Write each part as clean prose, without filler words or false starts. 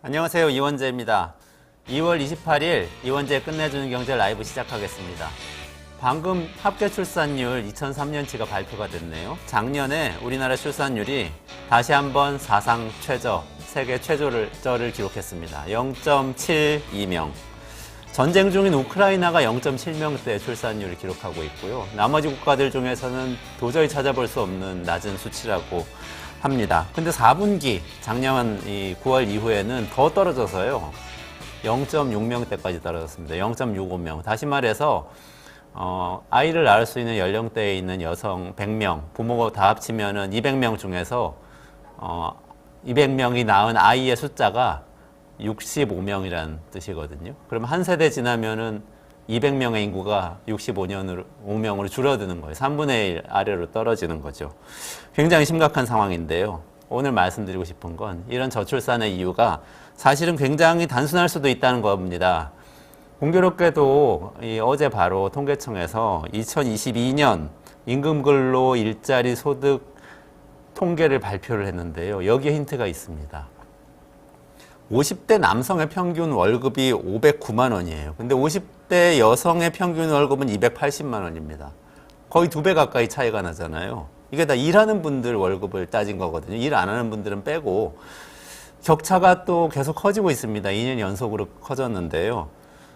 안녕하세요. 이원재입니다. 2월 28일 이원재의 끝내주는 경제 라이브 시작하겠습니다. 방금 합계 출산율 2003년치가 발표가 됐네요. 작년에 우리나라 출산율이 다시 한번 사상 최저, 세계 최저를 기록했습니다. 0.72명. 전쟁 중인 우크라이나가 0.7명대 출산율을 기록하고 있고요. 나머지 국가들 중에서는 도저히 찾아볼 수 없는 낮은 수치라고 합니다. 근데 4분기, 작년 9월 이후에는 더 떨어져서요. 0.6명대까지 떨어졌습니다. 0.65명. 다시 말해서 아이를 낳을 수 있는 연령대에 있는 여성 100명, 부모가 다 합치면은 200명 중에서 200명이 낳은 아이의 숫자가 65명이라는 뜻이거든요. 그러면 한 세대 지나면은 200명의 인구가 65명으로 줄어드는 거예요. 3분의 1 아래로 떨어지는 거죠. 굉장히 심각한 상황인데요. 오늘 말씀드리고 싶은 건 이런 저출산의 이유가 사실은 굉장히 단순할 수도 있다는 겁니다. 공교롭게도 어제 바로 통계청에서 2022년 임금근로 일자리 소득 통계를 발표를 했는데요. 여기에 힌트가 있습니다. 50대 남성의 평균 월급이 509만 원이에요. 근데 50대 여성의 평균 월급은 280만 원입니다. 거의 2배 가까이 차이가 나잖아요. 이게 다 일하는 분들 월급을 따진 거거든요. 일 안 하는 분들은 빼고. 격차가 또 계속 커지고 있습니다. 2년 연속으로 커졌는데요.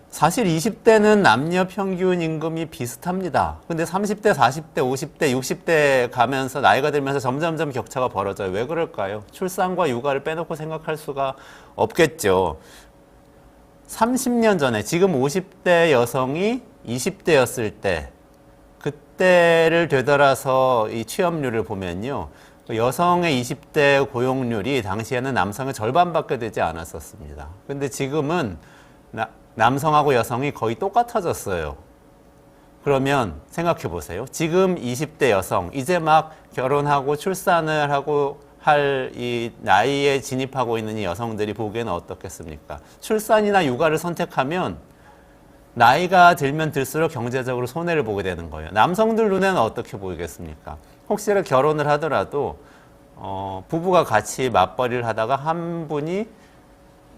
사실 20대는 남녀 평균 임금이 비슷합니다. 근데 30대, 40대, 50대, 60대 가면서 나이가 들면서 점점점 격차가 벌어져요. 왜 그럴까요? 출산과 육아를 빼놓고 생각할 수가 없겠죠. 30년 전에 지금 50대 여성이 20대였을 때 그때를 되돌아서 이 취업률을 보면요. 여성의 20대 고용률이 당시에는 남성의 절반밖에 되지 않았었습니다. 근데 지금은 남성하고 여성이 거의 똑같아졌어요. 그러면 생각해 보세요. 지금 20대 여성, 이제 막 결혼하고 출산을 하고 할 이 나이에 진입하고 있는 이 여성들이 보기에는 어떻겠습니까? 출산이나 육아를 선택하면 나이가 들면 들수록 경제적으로 손해를 보게 되는 거예요. 남성들 눈에는 어떻게 보이겠습니까? 혹시나 결혼을 하더라도 부부가 같이 맞벌이를 하다가 한 분이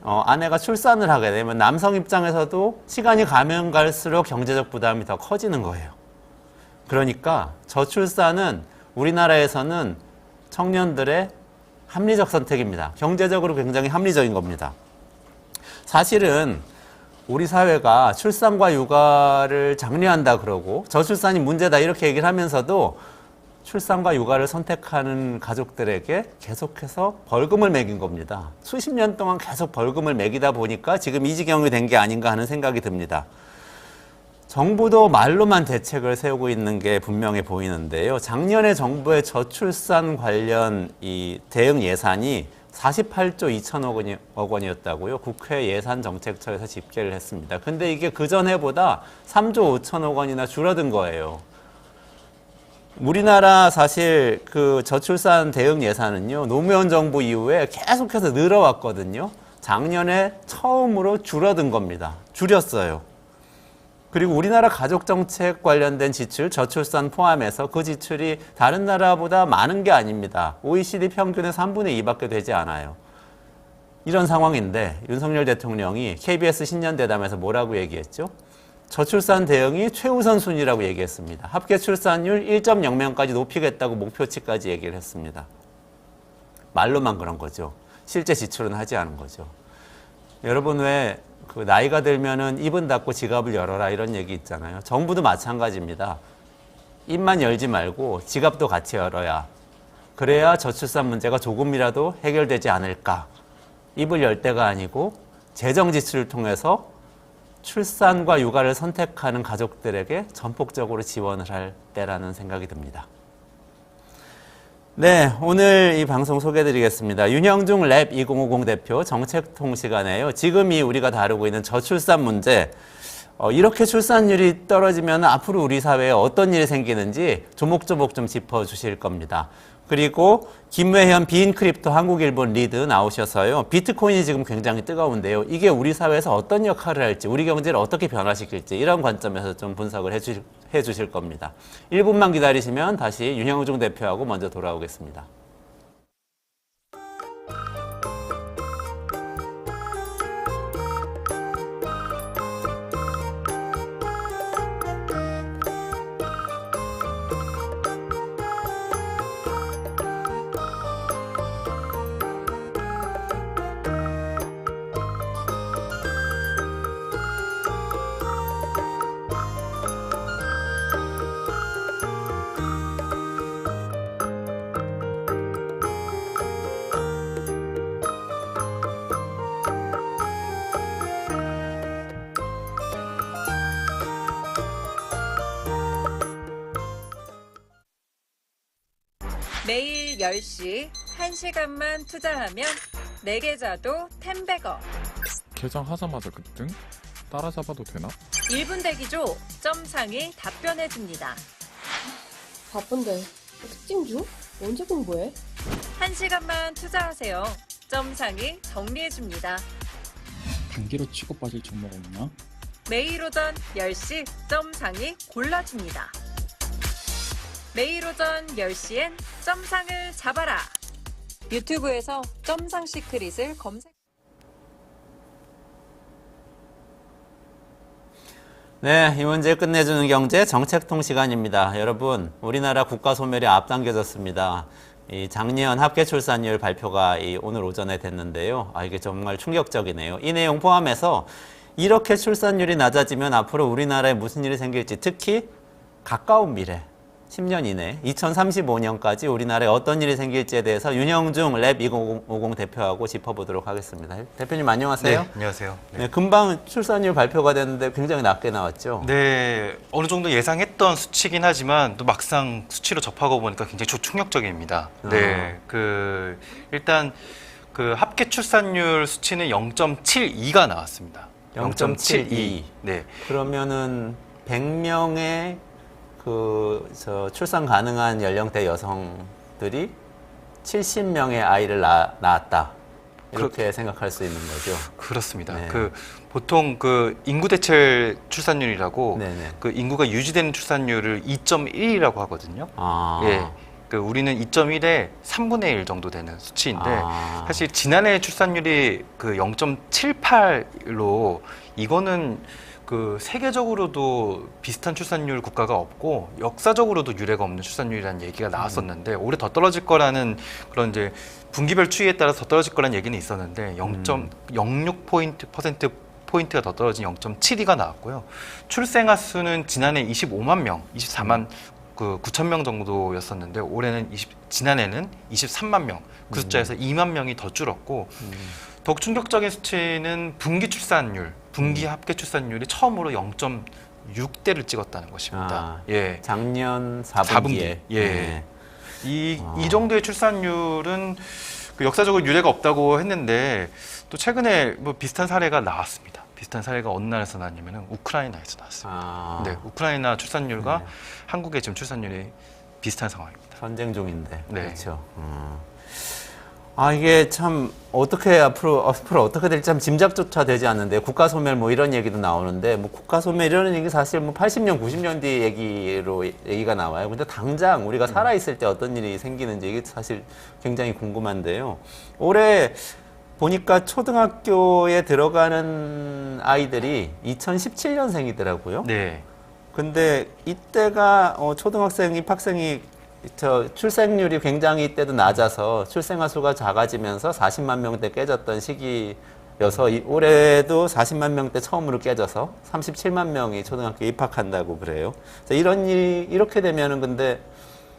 아내가 출산을 하게 되면 남성 입장에서도 시간이 가면 갈수록 경제적 부담이 더 커지는 거예요. 그러니까 저출산은 우리나라에서는 청년들의 합리적 선택입니다. 경제적으로 굉장히 합리적인 겁니다. 사실은 우리 사회가 출산과 육아를 장려한다 그러고 저출산이 문제다 이렇게 얘기를 하면서도 출산과 육아를 선택하는 가족들에게 계속해서 벌금을 매긴 겁니다. 수십 년 동안 계속 벌금을 매기다 보니까 지금 이 지경이 된 게 아닌가 하는 생각이 듭니다. 정부도 말로만 대책을 세우고 있는 게 분명해 보이는데요. 작년에 정부의 저출산 관련 이 대응 예산이 48조 2천억 원이었다고요. 국회 예산정책처에서 집계를 했습니다. 근데 이게 그전해보다 3조 5천억 원이나 줄어든 거예요. 우리나라 사실 그 저출산 대응 예산은요, 노무현 정부 이후에 계속해서 늘어왔거든요. 작년에 처음으로 줄어든 겁니다. 줄였어요. 그리고 우리나라 가족정책 관련된 지출, 저출산 포함해서 그 지출이 다른 나라보다 많은 게 아닙니다. OECD 평균의 3분의 2밖에 되지 않아요. 이런 상황인데 윤석열 대통령이 KBS 신년대담에서 뭐라고 얘기했죠? 저출산 대응이 최우선 순위라고 얘기했습니다. 합계 출산율 1.0명까지 높이겠다고 목표치까지 얘기를 했습니다. 말로만 그런 거죠. 실제 지출은 하지 않은 거죠. 여러분 왜 그 나이가 들면은 입은 닫고 지갑을 열어라 이런 얘기 있잖아요. 정부도 마찬가지입니다. 입만 열지 말고 지갑도 같이 열어야 그래야 저출산 문제가 조금이라도 해결되지 않을까. 입을 열 때가 아니고 재정 지출을 통해서 출산과 육아를 선택하는 가족들에게 전폭적으로 지원을 할 때라는 생각이 듭니다. 네, 오늘 이 방송 소개해드리겠습니다. 윤형중 랩 2050 대표 정책통시간에요. 지금이 우리가 다루고 있는 저출산 문제, 이렇게 출산율이 떨어지면 앞으로 우리 사회에 어떤 일이 생기는지 조목조목 좀 짚어주실 겁니다. 그리고 김외현 비인크립토 한국 일본 리드 나오셔서요. 비트코인이 지금 굉장히 뜨거운데요. 이게 우리 사회에서 어떤 역할을 할지, 우리 경제를 어떻게 변화시킬지 이런 관점에서 좀 분석을 해주실 겁니다. 1분만 기다리시면 다시 윤형중 대표하고 먼저 돌아오겠습니다. 매일 10시 1시간만 투자하면 내 계좌도 10배거. 개장하자마자 급등? 따라잡아도 되나? 1분 대기죠. 점상이 답변해줍니다. 바쁜데 특징 중? 언제 공부해? 1시간만 투자하세요. 점상이 정리해줍니다. 단기로 치고 빠질 종목 없나? 매일 오전 10시 점상이 골라줍니다. 매일 오전 10시엔 점상을 잡아라. 유튜브에서 점상 시크릿을 검색. 네, 이 문제 끝내주는 경제 정책통 시간입니다. 여러분, 우리나라 국가 소멸이 앞당겨졌습니다. 이 작년 합계 출산율 발표가 오늘 오전에 됐는데요. 이게 정말 충격적이네요. 이 내용 포함해서 이렇게 출산율이 낮아지면 앞으로 우리나라에 무슨 일이 생길지, 특히 가까운 미래, 10년 이내 2035년까지 우리나라에 어떤 일이 생길지에 대해서 윤형중 랩 2050 대표하고 짚어보도록 하겠습니다. 대표님 안녕하세요. 네, 안녕하세요. 네, 금방 출산율 발표가 됐는데 굉장히 낮게 나왔죠. 네, 어느 정도 예상했던 수치긴 하지만 또 막상 수치로 접하고 보니까 굉장히 충격적입니다. 네, 일단 그 합계 출산율 수치는 0.72가 나왔습니다. 0.72. 네. 그러면은 100명의 출산 가능한 연령대 여성들이 70명의 아이를 낳았다. 이렇게 생각할 수 있는 거죠. 그렇습니다. 네. 보통 인구 대체 출산율이라고 네네. 인구가 유지되는 출산율을 2.1이라고 하거든요. 예. 우리는 2.1에 3분의 1 정도 되는 수치인데 사실 지난해 출산율이 0.78로 이거는 세계적으로도 비슷한 출산율 국가가 없고 역사적으로도 유례가 없는 출산율이라는 얘기가 나왔었는데 올해 더 떨어질 거라는 그런 이제 분기별 추이에 따라서 더 떨어질 거라는 얘기는 있었는데 0.06%포인트가 더 떨어진 0.72가 나왔고요. 출생아 수는 지난해 25만 명, 24만 9천 명 정도였었는데 올해는 지난해는 23만 명, 그 숫자에서 2만 명이 더 줄었고 더욱 충격적인 수치는 분기 출산율, 분기 합계 출산율이 처음으로 0.6대를 찍었다는 것입니다. 예. 작년 4분기에. 예. 네. 이 정도의 출산율은 역사적으로 유례가 없다고 했는데 또 최근에 비슷한 사례가 나왔습니다. 비슷한 사례가 어느 나라에서 나왔냐면 우크라이나에서 나왔습니다. 네, 우크라이나 출산율과 한국의 지금 출산율이 비슷한 상황입니다. 전쟁 중인데. 네. 그렇죠. 이게 참 앞으로 어떻게 될지 참 짐작조차 되지 않는데 국가 소멸 이런 얘기도 나오는데 국가 소멸 이런 얘기 사실 80년, 90년 뒤 얘기가 나와요. 근데 당장 우리가 살아 있을 때 어떤 일이 생기는지 이게 사실 굉장히 궁금한데요. 올해 보니까 초등학교에 들어가는 아이들이 2017년생이더라고요. 네. 근데 이때가 초등학생 입학생이 출생률이 굉장히 이때도 낮아서 출생아 수가 작아지면서 40만 명대 깨졌던 시기여서 올해도 40만 명대 처음으로 깨져서 37만 명이 초등학교에 입학한다고 그래요. 이런 일이 이렇게 되면은 근데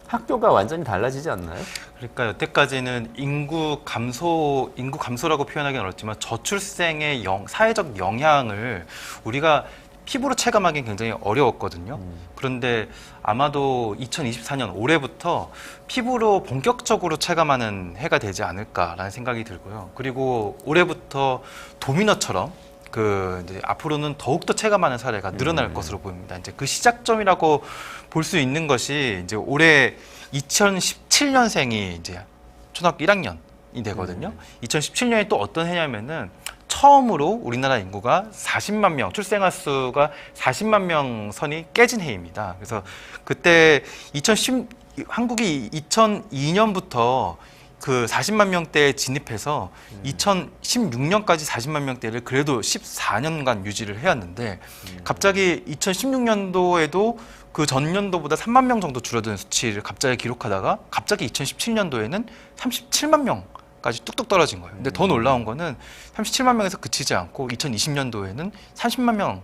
학교가 완전히 달라지지 않나요? 그러니까 여태까지는 인구 감소라고 표현하기는 어렵지만 저출생의 사회적 영향을 우리가 피부로 체감하기는 굉장히 어려웠거든요. 그런데 아마도 2024년 올해부터 피부로 본격적으로 체감하는 해가 되지 않을까라는 생각이 들고요. 그리고 올해부터 도미노처럼 이제 앞으로는 더욱더 체감하는 사례가 늘어날 것으로 보입니다. 이제 그 시작점이라고 볼 수 있는 것이 이제 올해 2017년생이 이제 초등학교 1학년이 되거든요. 2017년이 또 어떤 해냐면은 처음으로 우리나라 인구가 40만 명, 출생아 수가 40만 명 선이 깨진 해입니다. 그래서 그때 한국이 2002년부터 40만 명대에 진입해서 2016년까지 40만 명대를 그래도 14년간 유지를 해왔는데 갑자기 2016년도에도 그 전년도보다 3만 명 정도 줄어든 수치를 갑자기 기록하다가 갑자기 2017년도에는 37만 명까지 뚝뚝 떨어진 거예요. 근데 더 놀라운 거는 37만 명에서 그치지 않고 2020년도에는 30만 명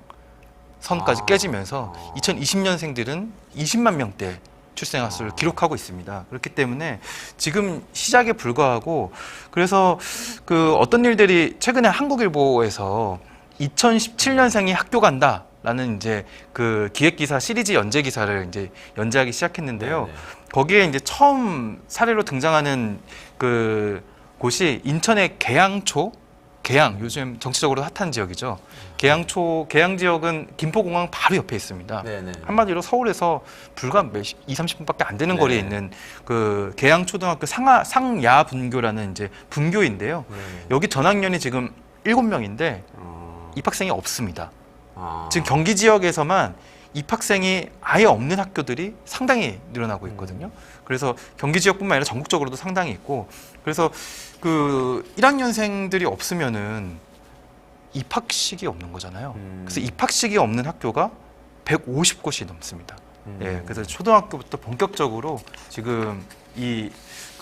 선까지 깨지면서 2020년생들은 20만 명대 출생아 수를 기록하고 있습니다. 그렇기 때문에 지금 시작에 불과하고 그래서 어떤 일들이 최근에 한국일보에서 2017년생이 학교 간다 라는 이제 그 기획 기사 시리즈 연재 기사를 이제 연재하기 시작했는데요. 네네. 거기에 이제 처음 사례로 등장하는 그 곳이 인천의 계양초, 계양 요즘 정치적으로 핫한 지역이죠. 계양초, 계양 지역은 김포공항 바로 옆에 있습니다. 네네. 한마디로 서울에서 불과 30분밖에 안 되는 네. 거리에 있는 그 계양초등학교 상야 분교라는 이제 분교인데요. 네. 여기 전학년이 지금 7명인데 어. 입학생이 없습니다. 아. 지금 경기 지역에서만 입학생이 아예 없는 학교들이 상당히 늘어나고 있거든요. 그래서 경기 지역뿐만 아니라 전국적으로도 상당히 있고, 그래서 그 1학년생들이 없으면은 입학식이 없는 거잖아요. 그래서 입학식이 없는 학교가 150곳이 넘습니다. 예, 그래서 초등학교부터 본격적으로 지금 이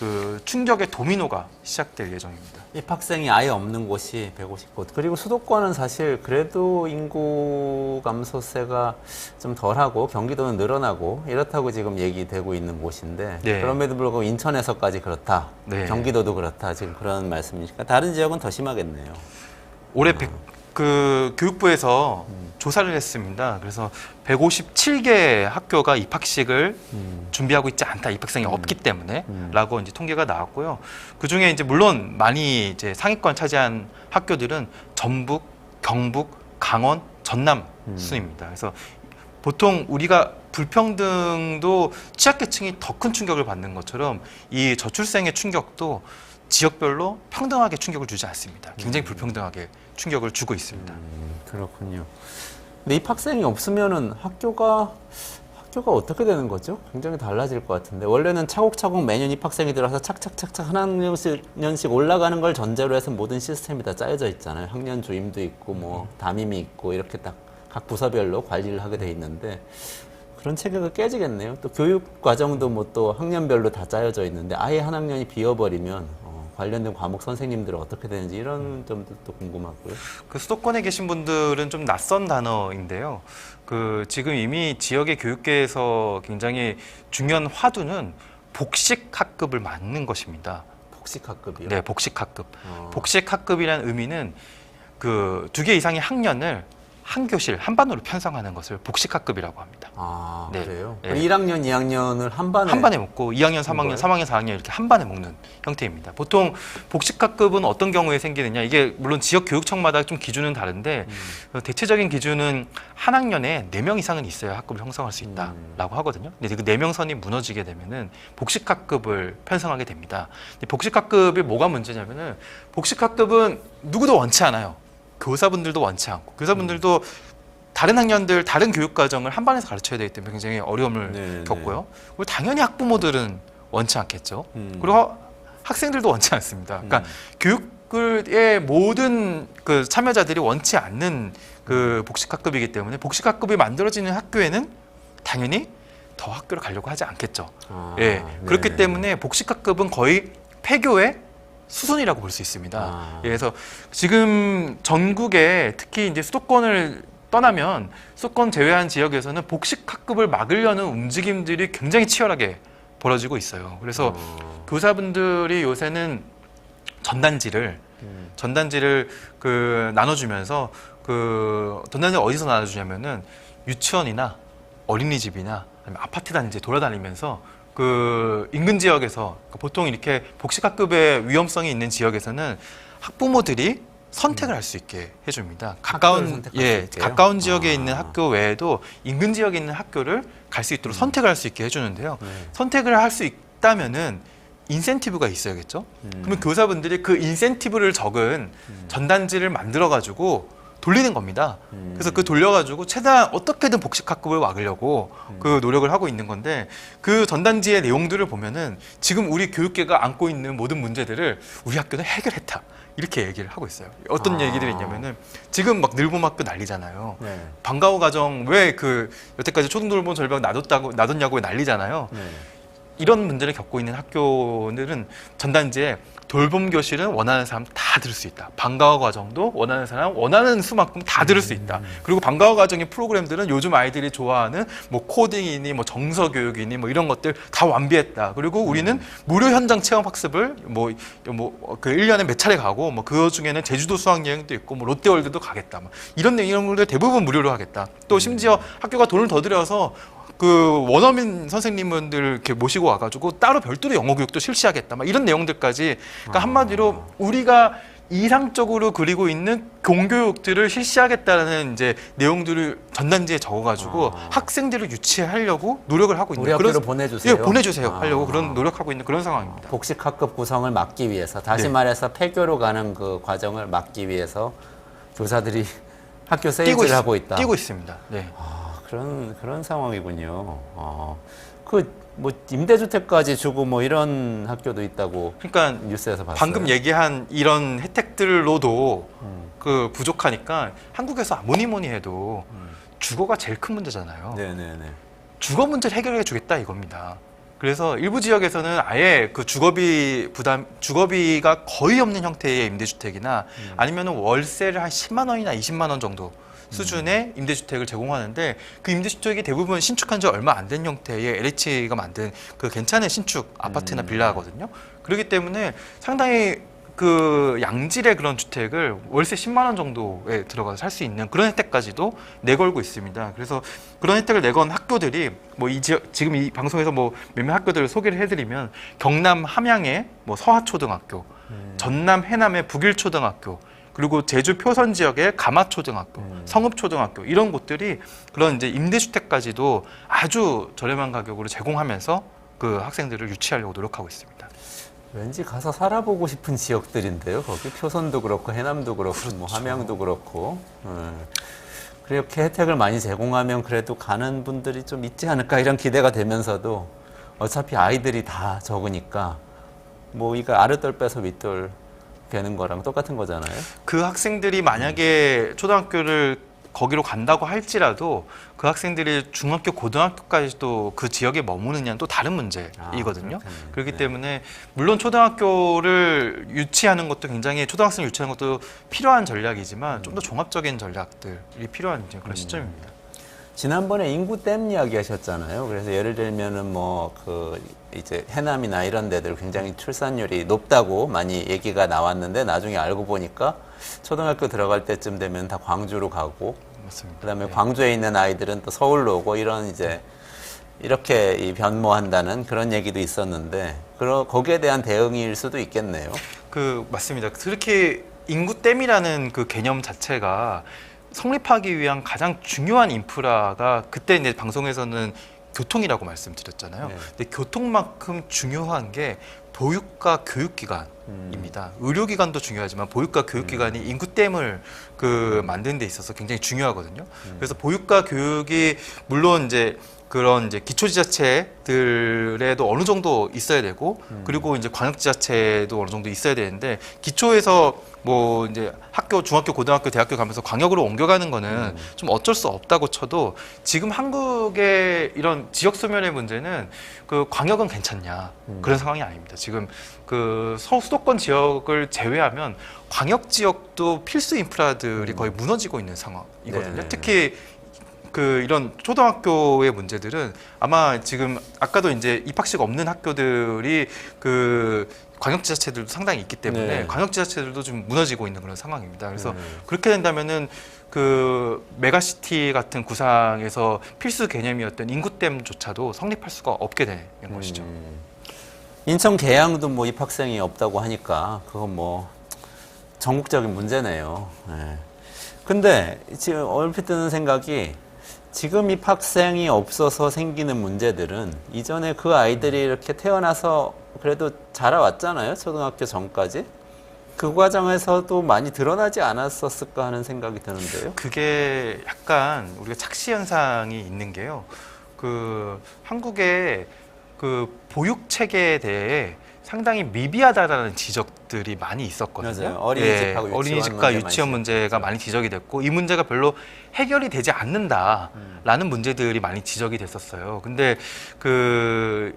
그 충격의 도미노가 시작될 예정입니다. 입학생이 아예 없는 곳이 150곳. 그리고 수도권은 사실 그래도 인구 감소세가 좀 덜하고 경기도는 늘어나고 이렇다고 지금 얘기되고 있는 곳인데 네. 그럼에도 불구하고 인천에서까지 그렇다. 네. 경기도도 그렇다. 지금 그런 말씀이니까 다른 지역은 더 심하겠네요. 올해 그 교육부에서 조사를 했습니다. 그래서 157개 학교가 입학식을 준비하고 있지 않다. 입학생이 없기 때문에 라고 이제 통계가 나왔고요. 그중에 이제 물론 많이 이제 상위권 차지한 학교들은 전북, 경북, 강원, 전남 순입니다. 그래서 보통 우리가 불평등도 취약계층이 더 큰 충격을 받는 것처럼 이 저출생의 충격도 지역별로 평등하게 충격을 주지 않습니다. 굉장히 불평등하게 충격을 주고 있습니다. 그렇군요. 근데 입학생이 없으면은 학교가 어떻게 되는 거죠? 굉장히 달라질 것 같은데 원래는 차곡차곡 매년 입학생이 들어서 착착착착 한 학년씩 올라가는 걸 전제로 해서 모든 시스템이 다 짜여져 있잖아요. 학년 주임도 있고 뭐 담임이 있고 이렇게 딱 각 부서별로 관리를 하게 돼 있는데 그런 체계가 깨지겠네요. 또 교육 과정도 뭐 또 학년별로 다 짜여져 있는데 아예 한 학년이 비어버리면 관련된 과목 선생님들은 어떻게 되는지 이런 점도 또 궁금하고요. 그 수도권에 계신 분들은 좀 낯선 단어인데요. 그 지금 이미 지역의 교육계에서 굉장히 중요한 화두는 복식학급을 맞는 것입니다. 복식학급이요? 네, 복식학급. 복식학급이라는 의미는 그 2개 이상의 학년을 한 교실, 한 반으로 편성하는 것을 복식학급이라고 합니다. 아, 네. 그래요? 네. 1학년, 2학년을 한 반에 한 반에 먹고 2학년, 3학년, 거예요? 3학년, 4학년 이렇게 한 반에 먹는 형태입니다. 보통 복식학급은 어떤 경우에 생기느냐? 이게 물론 지역 교육청마다 좀 기준은 다른데 대체적인 기준은 한 학년에 4명 이상은 있어야 학급을 형성할 수 있다라고 하거든요. 근데 그 4명 선이 무너지게 되면은 복식학급을 편성하게 됩니다. 근데 복식학급이 뭐가 문제냐면은 복식학급은 누구도 원치 않아요. 교사분들도 원치 않고 교사분들도 다른 학년들, 다른 교육 과정을 한 반에서 가르쳐야 되기 때문에 굉장히 어려움을 네, 겪고요. 그리고 당연히 학부모들은 원치 않겠죠. 그리고 학생들도 원치 않습니다. 그러니까 교육의 모든 그 참여자들이 원치 않는 그 복식학급이기 때문에 복식학급이 만들어지는 학교에는 당연히 더 학교를 가려고 하지 않겠죠. 아, 예, 그렇기 네. 때문에 복식학급은 거의 폐교의 수순이라고 볼 수 있습니다. 아. 예, 그래서 지금 전국에 특히 이제 수도권을 떠나면 수도권 제외한 지역에서는 복식학급을 막으려는 움직임들이 굉장히 치열하게 벌어지고 있어요. 그래서 교사분들이 요새는 전단지를 그 나눠주면서 그 전단지를 어디서 나눠주냐면은 유치원이나 어린이집이나 아니면 아파트 단지에 돌아다니면서 그 인근 지역에서 보통 이렇게 복식학급의 위험성이 있는 지역에서는 학부모들이 선택을 할 수 있게 해줍니다. 가까운 가까운 지역에 있는 학교 외에도 인근 지역에 있는 학교를 갈 수 있도록 선택을 할 수 있게 해주는데요. 선택을 할 수 있다면은 인센티브가 있어야겠죠. 그러면 교사분들이 그 인센티브를 적은 전단지를 만들어 가지고 돌리는 겁니다. 그래서 그 돌려가지고 최대한 어떻게든 복식학급을 막으려고 그 노력을 하고 있는 건데 그 전단지의 내용들을 보면은 지금 우리 교육계가 안고 있는 모든 문제들을 우리 학교는 해결했다. 이렇게 얘기를 하고 있어요. 어떤 얘기들이 있냐면은 지금 막 늘봄학교 난리잖아요. 네. 방과후 과정 왜 그 여태까지 초등돌봄 절벽 놔뒀냐고 난리잖아요. 네. 이런 문제를 겪고 있는 학교들은 전단지에 돌봄 교실은 원하는 사람 다 들을 수 있다. 방과후 과정도 원하는 사람 원하는 수만큼 다 들을 수 있다. 그리고 방과후 과정의 프로그램들은 요즘 아이들이 좋아하는 뭐 코딩이니 뭐 정서 교육이니 뭐 이런 것들 다 완비했다. 그리고 우리는 무료 현장 체험 학습을 그 1년에 몇 차례 가고 뭐 그 중에는 제주도 수학 여행도 있고 뭐 롯데월드도 가겠다. 뭐 이런 내용들 대부분 무료로 하겠다. 또 심지어 학교가 돈을 더 들여서 그 원어민 선생님들 이렇게 모시고 와가지고 따로 별도로 영어 교육도 실시하겠다. 막 이런 내용들까지. 그러니까 한마디로 우리가 이상적으로 그리고 있는 공교육들을 실시하겠다는 이제 내용들을 전단지에 적어가지고 학생들을 유치하려고 노력을 하고 있는 우리 학교로 보내주세요. 예, 보내주세요 하려고 그런 노력하고 있는 그런 상황입니다. 복식학급 구성을 막기 위해서 다시 네. 말해서 폐교로 가는 그 과정을 막기 위해서 교사들이 학교 뛰고 세일즈를 하고 있다. 뛰고 있습니다. 네. 그런 상황이군요. 뭐 임대주택까지 주고 뭐 이런 학교도 있다고 그러니까 뉴스에서 봤어요. 방금 얘기한 이런 혜택들로도 그 부족하니까 한국에서 뭐니 해도 주거가 제일 큰 문제잖아요. 네네네. 주거 문제를 해결해 주겠다 이겁니다. 그래서 일부 지역에서는 아예 그 주거비가 거의 없는 형태의 임대주택이나 아니면 월세를 한 10만 원이나 20만 원 정도 수준의 임대주택을 제공하는데 그 임대주택이 대부분 신축한 지 얼마 안 된 형태의 LH가 만든 그 괜찮은 신축 아파트나 빌라거든요. 그렇기 때문에 상당히 그 양질의 그런 주택을 월세 10만 원 정도에 들어가서 살 수 있는 그런 혜택까지도 내걸고 있습니다. 그래서 그런 혜택을 내건 학교들이 뭐 지금 이 방송에서 뭐 몇몇 학교들을 소개를 해드리면 경남 함양의 뭐 서하초등학교, 전남 해남의 북일초등학교, 그리고 제주 표선 지역의 가마초등학교, 성읍초등학교 이런 곳들이 그런 이제 임대주택까지도 아주 저렴한 가격으로 제공하면서 그 학생들을 유치하려고 노력하고 있습니다. 왠지 가서 살아보고 싶은 지역들인데요. 거기 표선도 그렇고 해남도 그렇고 그렇죠. 뭐 함양도 그렇고 그렇게 혜택을 많이 제공하면 그래도 가는 분들이 좀 있지 않을까 이런 기대가 되면서도 어차피 아이들이 다 적으니까 뭐 이거 아랫돌 빼서 윗돌 되는 거랑 똑같은 거잖아요. 그 학생들이 만약에 초등학교를 거기로 간다고 할지라도 그 학생들이 중학교, 고등학교까지도 그 지역에 머무느냐는 또 다른 문제이거든요. 그렇겠네요. 그렇기 네. 때문에 물론 초등학교를 유치하는 것도 굉장히 초등학생을 유치하는 것도 필요한 전략이지만 좀 더 종합적인 전략들이 필요한 이제 그런 시점입니다. 지난번에 인구댐 이야기 하셨잖아요. 그래서 예를 들면은 뭐 그 이제 해남이나 이런 데들 굉장히 출산율이 높다고 많이 얘기가 나왔는데 나중에 알고 보니까 초등학교 들어갈 때쯤 되면 다 광주로 가고 맞습니다. 그다음에 네. 광주에 있는 아이들은 또 서울로 오고 이런 이제 이렇게 이 변모한다는 그런 얘기도 있었는데 거기에 대한 대응일 수도 있겠네요. 그 맞습니다. 그렇게 인구댐이라는 그 개념 자체가 성립하기 위한 가장 중요한 인프라가 그때 이제 방송에서는 교통이라고 말씀드렸잖아요. 네. 근데 교통만큼 중요한 게 보육과 교육기관입니다. 의료기관도 중요하지만 보육과 교육기관이 인구댐을 그 만드는 데 있어서 굉장히 중요하거든요. 그래서 보육과 교육이 물론 이제 그런 이제 기초지자체들에도 어느 정도 있어야 되고 그리고 이제 광역지자체도 어느 정도 있어야 되는데 기초에서 뭐 이제 학교, 중학교, 고등학교, 대학교 가면서 광역으로 옮겨가는 거는 좀 어쩔 수 없다고 쳐도 지금 한국의 이런 지역 소멸의 문제는 그 광역은 괜찮냐 그런 상황이 아닙니다. 지금 그 수도권 지역을 제외하면 광역 지역도 필수 인프라들이 거의 무너지고 있는 상황이거든요. 네네. 특히 그 이런 초등학교의 문제들은 아마 지금 아까도 이제 입학식 없는 학교들이 그 광역지자체들도 상당히 있기 때문에 네. 광역지자체들도 좀 무너지고 있는 그런 상황입니다. 그래서 그렇게 된다면은 그 메가시티 같은 구상에서 필수 개념이었던 인구댐조차도 성립할 수가 없게 되는 것이죠. 인천 계양도 뭐 입학생이 없다고 하니까 그건 뭐 전국적인 문제네요. 네. 근데 지금 얼핏 드는 생각이 지금 입학생이 없어서 생기는 문제들은 이전에 그 아이들이 이렇게 태어나서 그래도 자라왔잖아요. 초등학교 전까지. 그 과정에서도 많이 드러나지 않았었을까 하는 생각이 드는데요. 그게 약간 우리가 착시 현상이 있는 게요. 그 한국의 그 보육 체계에 대해 상당히 미비하다라는 지적들이 많이 있었거든요. 맞아요. 어린이집하고 유치원 어린이집과 문제 유치원 많이 문제가 많이 지적이 됐고 이 문제가 별로 해결이 되지 않는다라는 문제들이 많이 지적이 됐었어요. 근데 그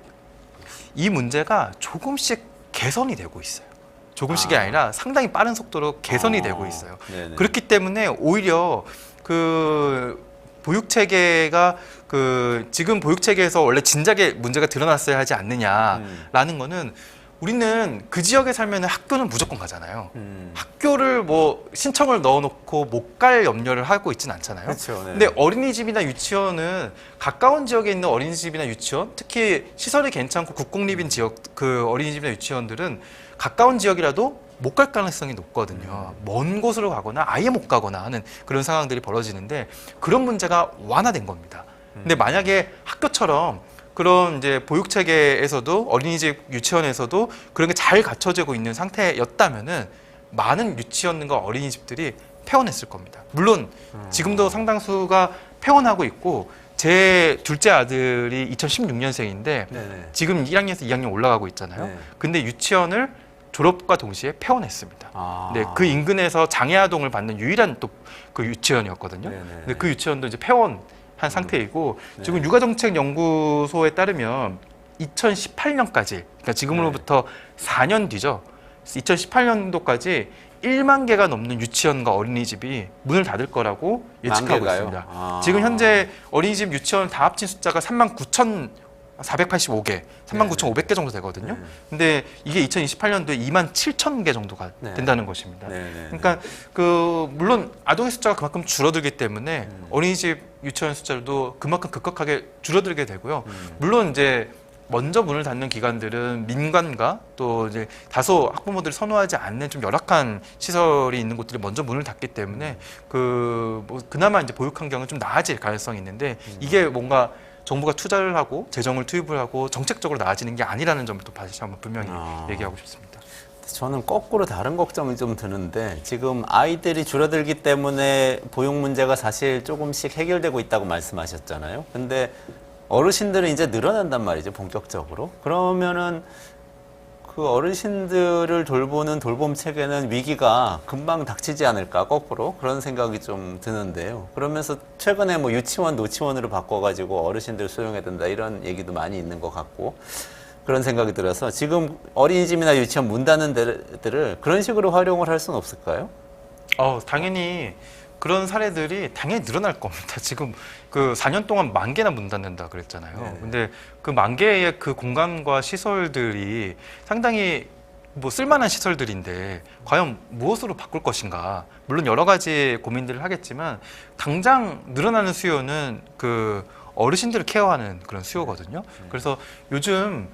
이 문제가 조금씩 개선이 되고 있어요. 조금씩이 아니라 상당히 빠른 속도로 개선이 되고 있어요. 네네. 그렇기 때문에 오히려 그 보육 체계가 그 지금 보육 체계에서 원래 진작에 문제가 드러났어야 하지 않느냐라는 거는 우리는 그 지역에 살면 학교는 무조건 가잖아요. 학교를 뭐 신청을 넣어놓고 못 갈 염려를 하고 있지는 않잖아요. 그렇죠. 네. 근데 어린이집이나 유치원은 가까운 지역에 있는 어린이집이나 유치원, 특히 시설이 괜찮고 국공립인 지역 그 어린이집이나 유치원들은 가까운 지역이라도 못 갈 가능성이 높거든요. 먼 곳으로 가거나 아예 못 가거나 하는 그런 상황들이 벌어지는데 그런 문제가 완화된 겁니다. 근데 만약에 학교처럼 그런 이제 보육 체계에서도 어린이집 유치원에서도 그런 게 잘 갖춰지고 있는 상태였다면은 많은 유치원과 어린이집들이 폐원했을 겁니다. 물론 지금도 상당수가 폐원하고 있고 제 둘째 아들이 2016년생인데 네네. 지금 1학년에서 2학년 올라가고 있잖아요. 네. 근데 유치원을 졸업과 동시에 폐원했습니다. 아. 네, 그 인근에서 장애아동을 받는 유일한 또 그 유치원이었거든요. 네네. 근데 그 유치원도 이제 폐원한 상태이고 지금 육아정책연구소에 따르면 2018년까지 그러니까 지금으로부터 4년 뒤죠. 2018년도까지 1만 개가 넘는 유치원과 어린이집이 문을 닫을 거라고 예측하고 개가요? 있습니다. 아. 지금 현재 어린이집 유치원 다 합친 숫자가 39,485개, 39,500개 정도 되거든요. 근데 이게 2028년도에 27,000개 정도가 네. 된다는 것입니다. 네네. 그러니까 그 물론 아동의 숫자가 그만큼 줄어들기 때문에 어린이집 유치원 숫자도 그만큼 급격하게 줄어들게 되고요. 물론 이제 먼저 문을 닫는 기관들은 민관과 또 이제 다소 학부모들이 선호하지 않는 좀 열악한 시설이 있는 곳들이 먼저 문을 닫기 때문에 그 뭐 그나마 이제 보육 환경은 좀 나아질 가능성이 있는데 이게 뭔가 정부가 투자를 하고 재정을 투입을 하고 정책적으로 나아지는 게 아니라는 점을 또 다시 한번 분명히 얘기하고 싶습니다. 저는 거꾸로 다른 걱정이 좀 드는데 지금 아이들이 줄어들기 때문에 보육 문제가 사실 조금씩 해결되고 있다고 말씀하셨잖아요. 근데 어르신들은 이제 늘어난단 말이죠, 본격적으로. 그러면은 그 어르신들을 돌보는 돌봄 체계는 위기가 금방 닥치지 않을까, 거꾸로. 그런 생각이 좀 드는데요. 그러면서 최근에 뭐 유치원, 노치원으로 바꿔가지고 어르신들 수용해야 된다, 이런 얘기도 많이 있는 것 같고. 그런 생각이 들어서 지금 어린이집이나 유치원 문 닫는 데들을 그런 식으로 활용을 할 수는 없을까요? 당연히 그런 사례들이 당연히 늘어날 겁니다. 지금 그 4년 동안 10,000개나 문 닫는다 그랬잖아요. 네네. 근데 그 10,000개의 그 공간과 시설들이 상당히 뭐 쓸만한 시설들인데 과연 무엇으로 바꿀 것인가? 물론 여러 가지 고민들을 하겠지만 당장 늘어나는 수요는 그 어르신들을 케어하는 그런 수요거든요. 그래서 요즘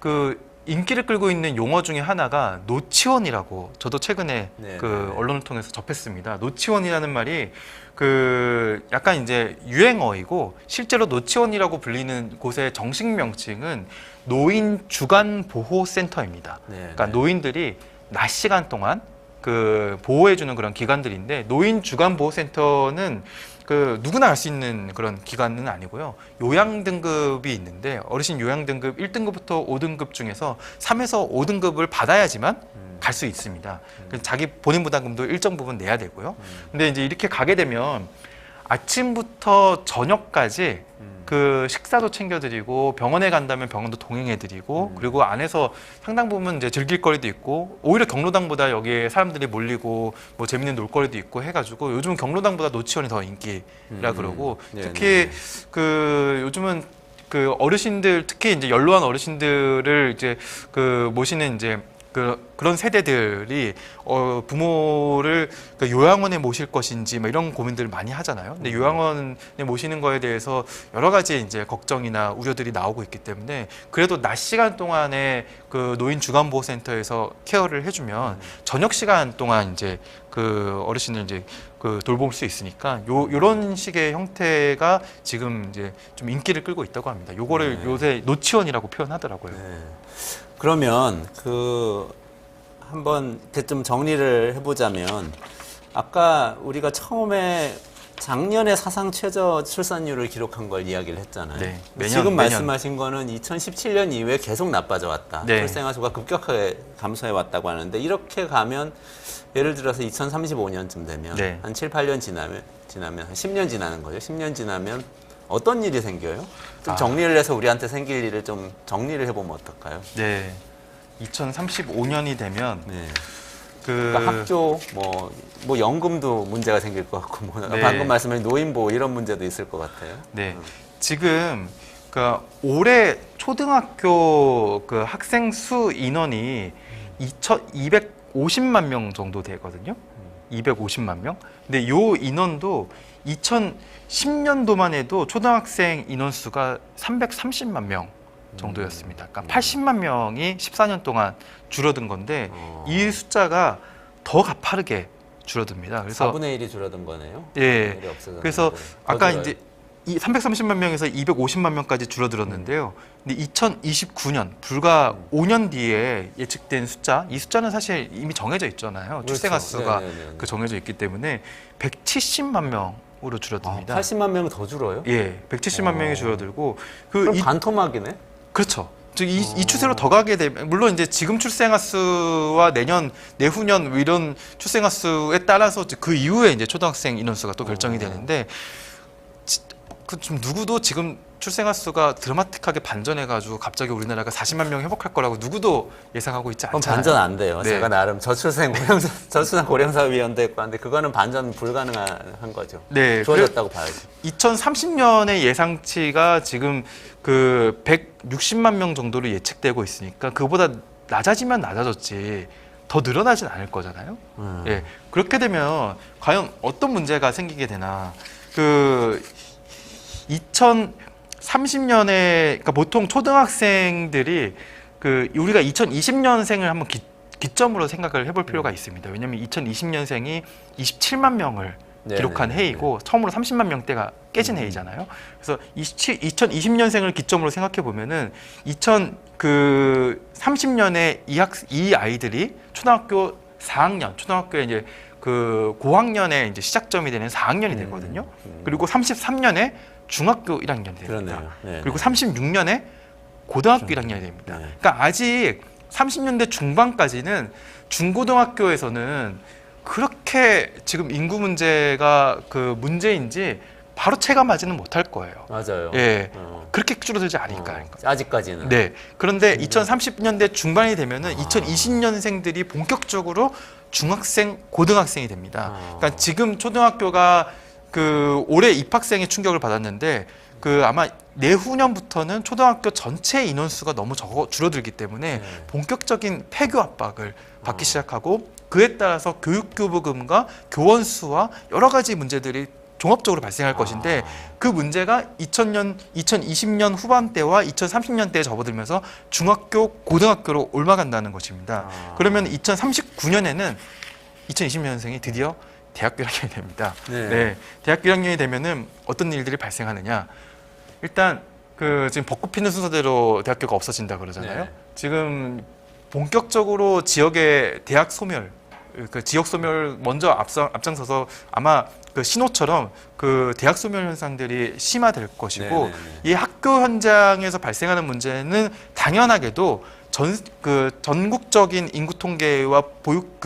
그 인기를 끌고 있는 용어 중에 하나가 노치원이라고 저도 최근에 네, 그 네. 언론을 통해서 접했습니다. 노치원이라는 말이 그 약간 이제 유행어이고 실제로 노치원이라고 불리는 곳의 정식 명칭은 노인 주간 보호 센터입니다. 네, 그러니까 네. 노인들이 낮 시간 동안 그 보호해주는 그런 기관들인데 노인 주간 보호 센터는 그 누구나 갈 수 있는 그런 기관은 아니고요. 요양 등급이 있는데 어르신 요양 등급 1등급부터 5등급 중에서 3에서 5등급을 받아야지만 갈 수 있습니다. 그래서 자기 본인 부담금도 일정 부분 내야 되고요. 근데 이제 이렇게 가게 되면 아침부터 저녁까지 그 식사도 챙겨드리고 병원에 간다면 병원도 동행해드리고 그리고 안에서 상당 부분 이제 즐길 거리도 있고 오히려 경로당보다 여기에 사람들이 몰리고 뭐 재밌는 놀거리도 있고 해가지고 요즘은 경로당보다 노치원이 더 인기라 그러고 특히 그 요즘은 그 어르신들 특히 이제 연로한 어르신들을 이제 그 모시는 이제 그런 세대들이 부모를 그 요양원에 모실 것인지 뭐 이런 고민들을 많이 하잖아요. 근데 요양원에 모시는 거에 대해서 여러 가지 이제 걱정이나 우려들이 나오고 있기 때문에 그래도 낮 시간 동안에 그 노인 주간보호센터에서 케어를 해주면 저녁 시간 동안 이제 그 어르신을 이제 그 돌볼 수 있으니까 요런 식의 형태가 지금 이제 좀 인기를 끌고 있다고 합니다. 요거를 요새 노치원이라고 표현하더라고요. 네. 그러면 그 한번 좀 정리를 해보자면 아까 우리가 처음에 작년에 사상 최저 출산율을 기록한 걸 이야기를 했잖아요. 네, 지금 말씀하신 거는 2017년 이후에 계속 나빠져 왔다. 네. 출생아 수가 급격하게 감소해 왔다고 하는데 이렇게 가면 예를 들어서 2035년쯤 되면 네. 한 7, 8년 지나면 한 10년 지나는 거죠. 10년 지나면 어떤 일이 생겨요? 좀 정리를 해서 우리한테 생길 일을 좀 정리를 해보면 어떨까요? 네. 2035년이 되면 네. 그 그러니까 학교, 뭐 연금도 문제가 생길 것 같고, 네. 방금 말씀하신 노인보호 이런 문제도 있을 것 같아요. 네. 지금 그 올해 초등학교 그 학생 수 인원이 250만 명 정도 되거든요. 250만 명. 근데 요 인원도 2010년도만 해도 초등학생 인원 수가 330만 명 정도였습니다. 그러니까 80만 명이 14년 동안 줄어든 건데 이 숫자가 더 가파르게 줄어듭니다. 그래서 4분의 1이 줄어든 거네요. 예. 4분의 1이 없어졌는데. 그래서 더 아까 줄어요. 이제 이 330만 명에서 250만 명까지 줄어들었는데요. 근데 2029년 불과 5년 뒤에 예측된 숫자, 이 숫자는 사실 이미 정해져 있잖아요. 출생아 그렇죠. 수가 네네네. 그 정해져 있기 때문에 170만 명으로 줄어듭니다. 80만 명 더 줄어요? 예, 170만 명이 줄어들고 그 그럼 이, 반토막이네? 그렇죠. 즉 이 추세로 더 가게 되면 물론 이제 지금 출생아 수와 내년 내후년 뭐 이런 출생아 수에 따라서 그 이후에 이제 초등학생 인원수가 또 결정이 되는데 그 좀 누구도 지금 출생아 수가 드라마틱하게 반전해가지고 갑자기 우리나라가 40만 명 회복할 거라고 누구도 예상하고 있지 그럼 않잖아요. 반전 안 돼요. 네. 제가 나름 저출산 고령사위원회 했는데 그거는 반전 불가능한 거죠. 네, 좋아졌다고 봐야지. 2030년의 예상치가 지금 그 160만 명 정도로 예측되고 있으니까 그보다 낮아지면 낮아졌지 더 늘어나진 않을 거잖아요. 예, 그렇게 되면 과연 어떤 문제가 생기게 되나? 그 2030년에 그러니까 보통 초등학생들이 그 우리가 2020년생을 한번 기점으로 생각을 해볼 필요가 있습니다. 왜냐하면 2020년생이 27만 명을 네네. 기록한 해이고 처음으로 30만 명대가 깨진 해이잖아요. 그래서 2020년생을 기점으로 생각해 보면은 2030년에 이 아이들이 초등학교 4학년, 초등학교에 이제 그 고학년에 이제 시작점이 되는 4학년이 되거든요. 그리고 33년에 중학교 1학년이 됩니다. 그러네요. 네, 그리고 네. 36년에 고등학교 1학년이 됩니다. 네. 그러니까 아직 30년대 중반까지는 중고등학교에서는 그렇게 지금 인구 문제가 그 문제인지 바로 체감하지는 못할 거예요. 맞아요. 예, 그렇게 줄어들지 않을까. 아직까지는. 네. 그런데 2030년대 중반이 되면은 2020년생들이 본격적으로 중학생, 고등학생이 됩니다. 그러니까 지금 초등학교가 그 올해 입학생의 충격을 받았는데 그 아마 내후년부터는 초등학교 전체 인원수가 너무 줄어들기 때문에 본격적인 폐교 압박을 받기 시작하고 그에 따라서 교육교부금과 교원 수와 여러 가지 문제들이 종합적으로 발생할 것인데 그 문제가 2020년 후반대와 2030년대에 접어들면서 중학교, 고등학교로 옮아간다는 것입니다. 그러면 2039년에는 2020년생이 드디어 대학교 1학년이 됩니다. 네. 대학교 1학년이 되면은 어떤 일들이 발생하느냐? 일단 그 지금 벚꽃 피는 순서대로 대학교가 없어진다 그러잖아요. 네. 지금 본격적으로 지역의 대학 소멸, 그 지역 소멸 먼저 앞장서서 아마 그 신호처럼 그 대학 소멸 현상들이 심화될 것이고 네네네. 이 학교 현장에서 발생하는 문제는 당연하게도 전국적인 인구 통계와 보육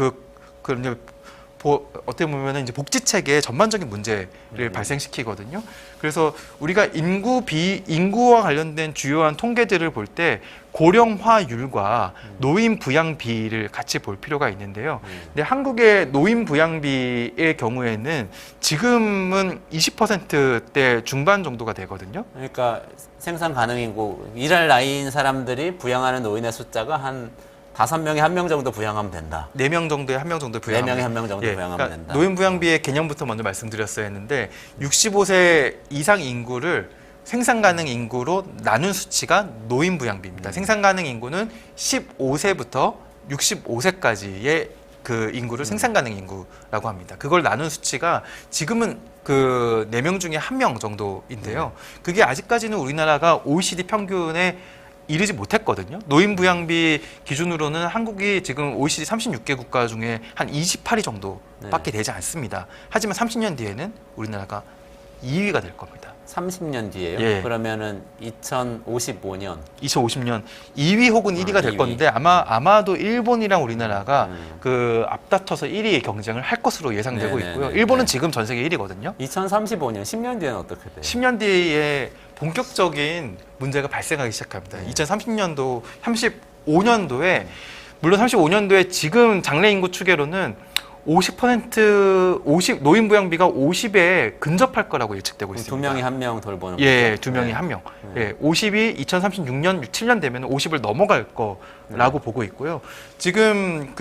어떻게 보면 이제 복지 체계의 전반적인 문제를 발생시키거든요. 그래서 우리가 인구와 관련된 주요한 통계들을 볼 때 고령화율과 노인 부양비를 같이 볼 필요가 있는데요. 근데 한국의 노인 부양비의 경우에는 지금은 20%대 중반 정도가 되거든요. 그러니까 생산 가능 인구, 일할 나이인 사람들이 부양하는 노인의 숫자가 한 5명에 1명 정도 부양하면 된다. 4명 정도에 1명 정도 부양하면 4명에 1명 정도 부양하면 그러니까 된다. 노인 부양비의 개념부터 먼저 말씀드렸어야 했는데 65세 이상 인구를 생산 가능 인구로 나눈 수치가 노인 부양비입니다. 생산 가능 인구는 15세부터 65세까지의 그 인구를 생산 가능 인구라고 합니다. 그걸 나눈 수치가 지금은 그 4명 중에 1명 정도인데요. 그게 아직까지는 우리나라가 OECD 평균에 이르지 못했거든요. 노인 부양비 기준으로는 한국이 지금 OECD 36개 국가 중에 한 28위 정도밖에 되지 않습니다. 하지만 30년 뒤에는 우리나라가 2위가 될 겁니다. 30년 뒤에요. 예. 그러면은 2055년. 2050년 2위 혹은 1위가 될 2위. 건데 아마도 일본이랑 우리나라가 그 앞다퉈서 1위 경쟁을 할 것으로 예상되고 네네네. 있고요. 일본은 네. 지금 전 세계 1위거든요. 2035년, 10년 뒤에는 어떻게 돼요? 10년 뒤에 본격적인 문제가 발생하기 시작합니다. 2030년도, 35년도에 물론 35년도에 지금 장래 인구 추계로는 50% 노인 부양비가 50에 근접할 거라고 예측되고 그럼 있습니다. 두 명이 한 명 돌보는 예, 거죠? 두 명이 네. 한 명. 예, 50이 2036년, 7년 되면 50을 넘어갈 거라고 보고 있고요. 지금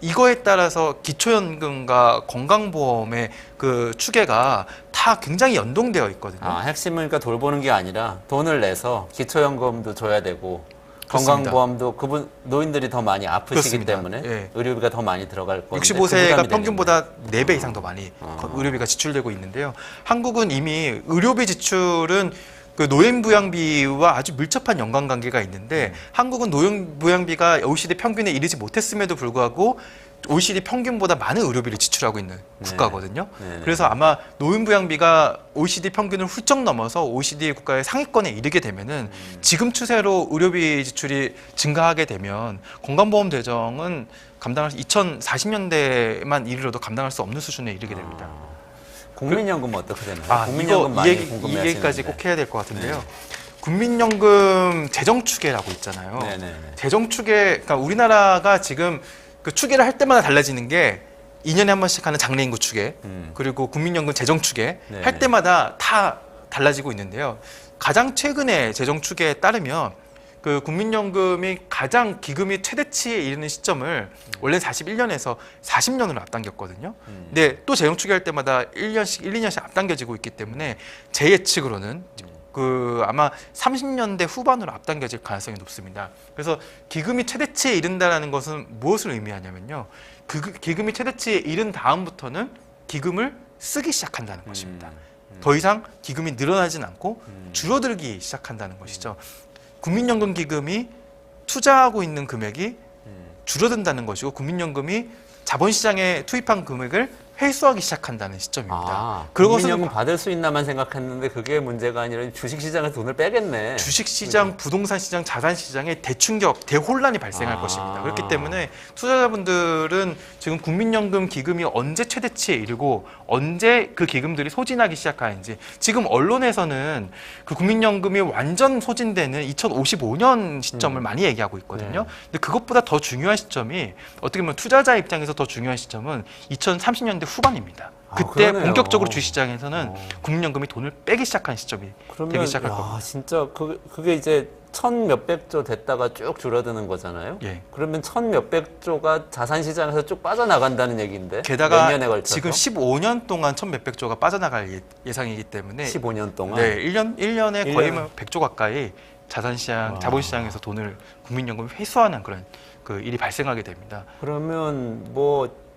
이거에 따라서 기초연금과 건강보험의 그 추계가 다 굉장히 연동되어 있거든요. 아, 핵심은 그러니까 돌보는 게 아니라 돈을 내서 기초연금도 줘야 되고 그렇습니다. 건강보험도 그분 노인들이 더 많이 아프시기 그렇습니다. 때문에 예. 의료비가 더 많이 들어갈 건데 65세가 그 부담이 되겠네. 평균보다 4배 이상 더 많이 의료비가 지출되고 있는데요. 한국은 이미 의료비 지출은 그 노인 부양비와 아주 밀접한 연관관계가 있는데 한국은 노인 부양비가 OECD 평균에 이르지 못했음에도 불구하고 OECD 평균보다 많은 의료비를 지출하고 있는 국가거든요. 네네. 그래서 아마 노인 부양비가 OECD 평균을 훌쩍 넘어서 OECD 국가의 상위권에 이르게 되면은 지금 추세로 의료비 지출이 증가하게 되면 건강보험 재정은 감당할 수 2040년대만 이르러도 감당할 수 없는 수준에 이르게 됩니다. 국민연금 어떻게 되나요? 아, 국민연금 이 많이 얘기까지 궁금해하시는데. 꼭 해야 될 것 같은데요. 국민연금 재정추계라고 있잖아요. 네네네. 재정추계, 그러니까 우리나라가 지금 그 추계를 할 때마다 달라지는 게 2년에 한 번씩 하는 장래인구 추계, 그리고 국민연금 재정추계 네네. 할 때마다 다 달라지고 있는데요. 가장 최근에 재정추계에 따르면 그 국민연금이 가장 기금이 최대치에 이르는 시점을 원래 41년에서 40년으로 앞당겼거든요. 근데 또 재정추계 할 때마다 1년씩, 1, 2년씩 앞당겨지고 있기 때문에 제 예측으로는 그 아마 30년대 후반으로 앞당겨질 가능성이 높습니다. 그래서 기금이 최대치에 이른다는 것은 무엇을 의미하냐면요. 그 기금이 최대치에 이른 다음부터는 기금을 쓰기 시작한다는 것입니다. 더 이상 기금이 늘어나진 않고 줄어들기 시작한다는 것이죠. 국민연금 기금이 투자하고 있는 금액이 줄어든다는 것이고 국민연금이 자본시장에 투입한 금액을 회수하기 시작한다는 시점입니다. 아, 그것은 국민연금 받을 수 있나만 생각했는데 그게 문제가 아니라 주식시장에서 돈을 빼겠네. 주식시장, 부동산시장, 자산시장에 대충격, 대혼란이 발생할 아. 것입니다. 그렇기 때문에 투자자분들은 지금 국민연금 기금이 언제 최대치에 이르고 언제 그 기금들이 소진하기 시작하는지 지금 언론에서는 그 국민연금이 완전 소진되는 2055년 시점을 많이 얘기하고 있거든요. 근데 그것보다 더 중요한 시점이 어떻게 보면 투자자 입장에서 더 중요한 시점은 2030년대 후반입니다. 그때 그러네요. 본격적으로 주식시장에서는 국민연금이 돈을 빼기 시작한 시점이 되기 그러면 시작할 겁니다. 진짜 그게 이제 천 몇백 조 됐다가 쭉 줄어드는 거잖아요. 예. 그러면 천 몇백 조가 자산시장에서 쭉 빠져나간다는 얘기인데 몇 게다가 년에 걸쳐서 지금 15년 동안 1,100백 조가 빠져나갈 예상이기 때문에 15년 동안 네, 1년에 거의 1년. 뭐 100조 가까이 자본시장에서 돈을 국민연금이 회수하는 그런 그 일이 발생하게 됩니다. 그러면 뭐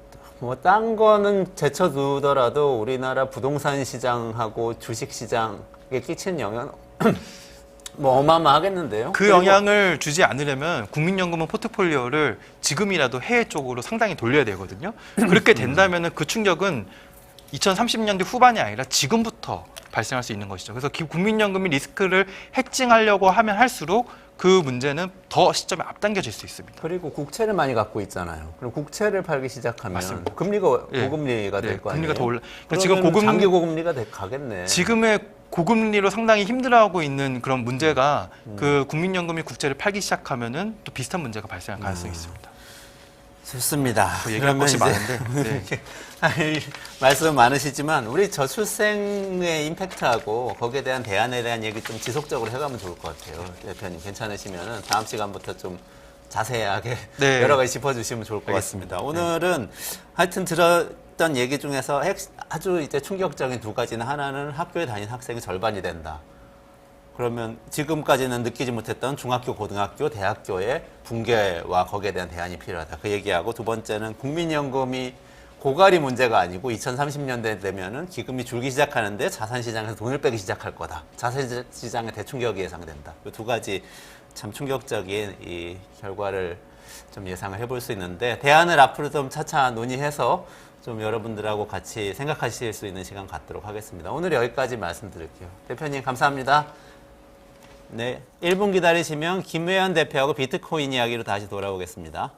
딴 거는 제쳐두더라도 우리나라 부동산 시장하고 주식 시장에 끼치는 영향 뭐 어마어마하겠는데요. 그 그리고 영향을 주지 않으려면 국민연금은 포트폴리오를 지금이라도 해외 쪽으로 상당히 돌려야 되거든요. 그렇게 된다면 그 충격은 2030년대 후반이 아니라 지금부터 발생할 수 있는 것이죠. 그래서 국민연금이 리스크를 해칭하려고 하면 할수록 그 문제는 더 시점에 앞당겨질 수 있습니다. 그리고 국채를 많이 갖고 있잖아요. 그럼 국채를 팔기 시작하면 맞습니다. 금리가 예. 고금리가 될 거 아니에요. 금리가 더 올라. 그러면 지금 장기 고금리가 가겠네. 지금의 고금리로 상당히 힘들어하고 있는 그런 문제가 그 국민연금이 국채를 팔기 시작하면은 또 비슷한 문제가 발생할 가능성이 있습니다. 좋습니다. 더 얘기할 것이 많은데. 네. 말씀 많으시지만 우리 저출생의 임팩트하고 거기에 대한 대안에 대한 얘기 좀 지속적으로 해가면 좋을 것 같아요. 대표님 괜찮으시면은 다음 시간부터 좀 자세하게 네. 여러 가지 짚어주시면 좋을 것 알겠습니다. 같습니다. 오늘은 하여튼 들었던 얘기 중에서 아주 이제 충격적인 두 가지는 하나는 학교에 다니는 학생이 절반이 된다. 그러면 지금까지는 느끼지 못했던 중학교, 고등학교, 대학교의 붕괴와 거기에 대한 대안이 필요하다. 그 얘기하고 두 번째는 국민연금이 고갈이 문제가 아니고 2030년대 되면은 기금이 줄기 시작하는데 자산시장에서 돈을 빼기 시작할 거다. 자산시장의 대충격이 예상된다. 이 두 가지 참 충격적인 이 결과를 좀 예상을 해볼 수 있는데 대안을 앞으로 좀 차차 논의해서 좀 여러분들하고 같이 생각하실 수 있는 시간 갖도록 하겠습니다. 오늘 여기까지 말씀드릴게요. 대표님 감사합니다. 네, 1분 기다리시면 김회원 대표하고 비트코인 이야기로 다시 돌아오겠습니다.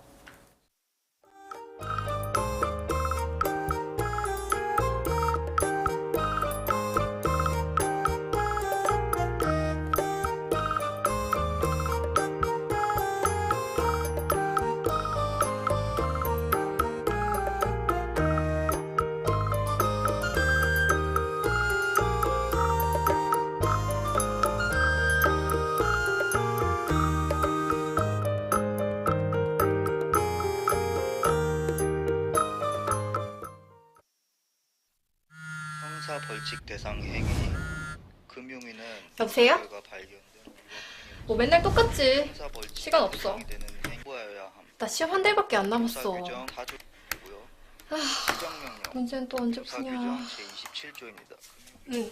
형사 벌칙 대상 행위 금융위는 여보세요? 결과 발견된 뭐 맨날 똑같지. 형사 벌칙 시간 없어. 대상이 되는 행보여야 함. 나 시험 한 달밖에 안 남았어. 형사 규정 4조고요. 시정명령 문제는 또 언제 형사 푸냐. 규정 제27조입니다. 응.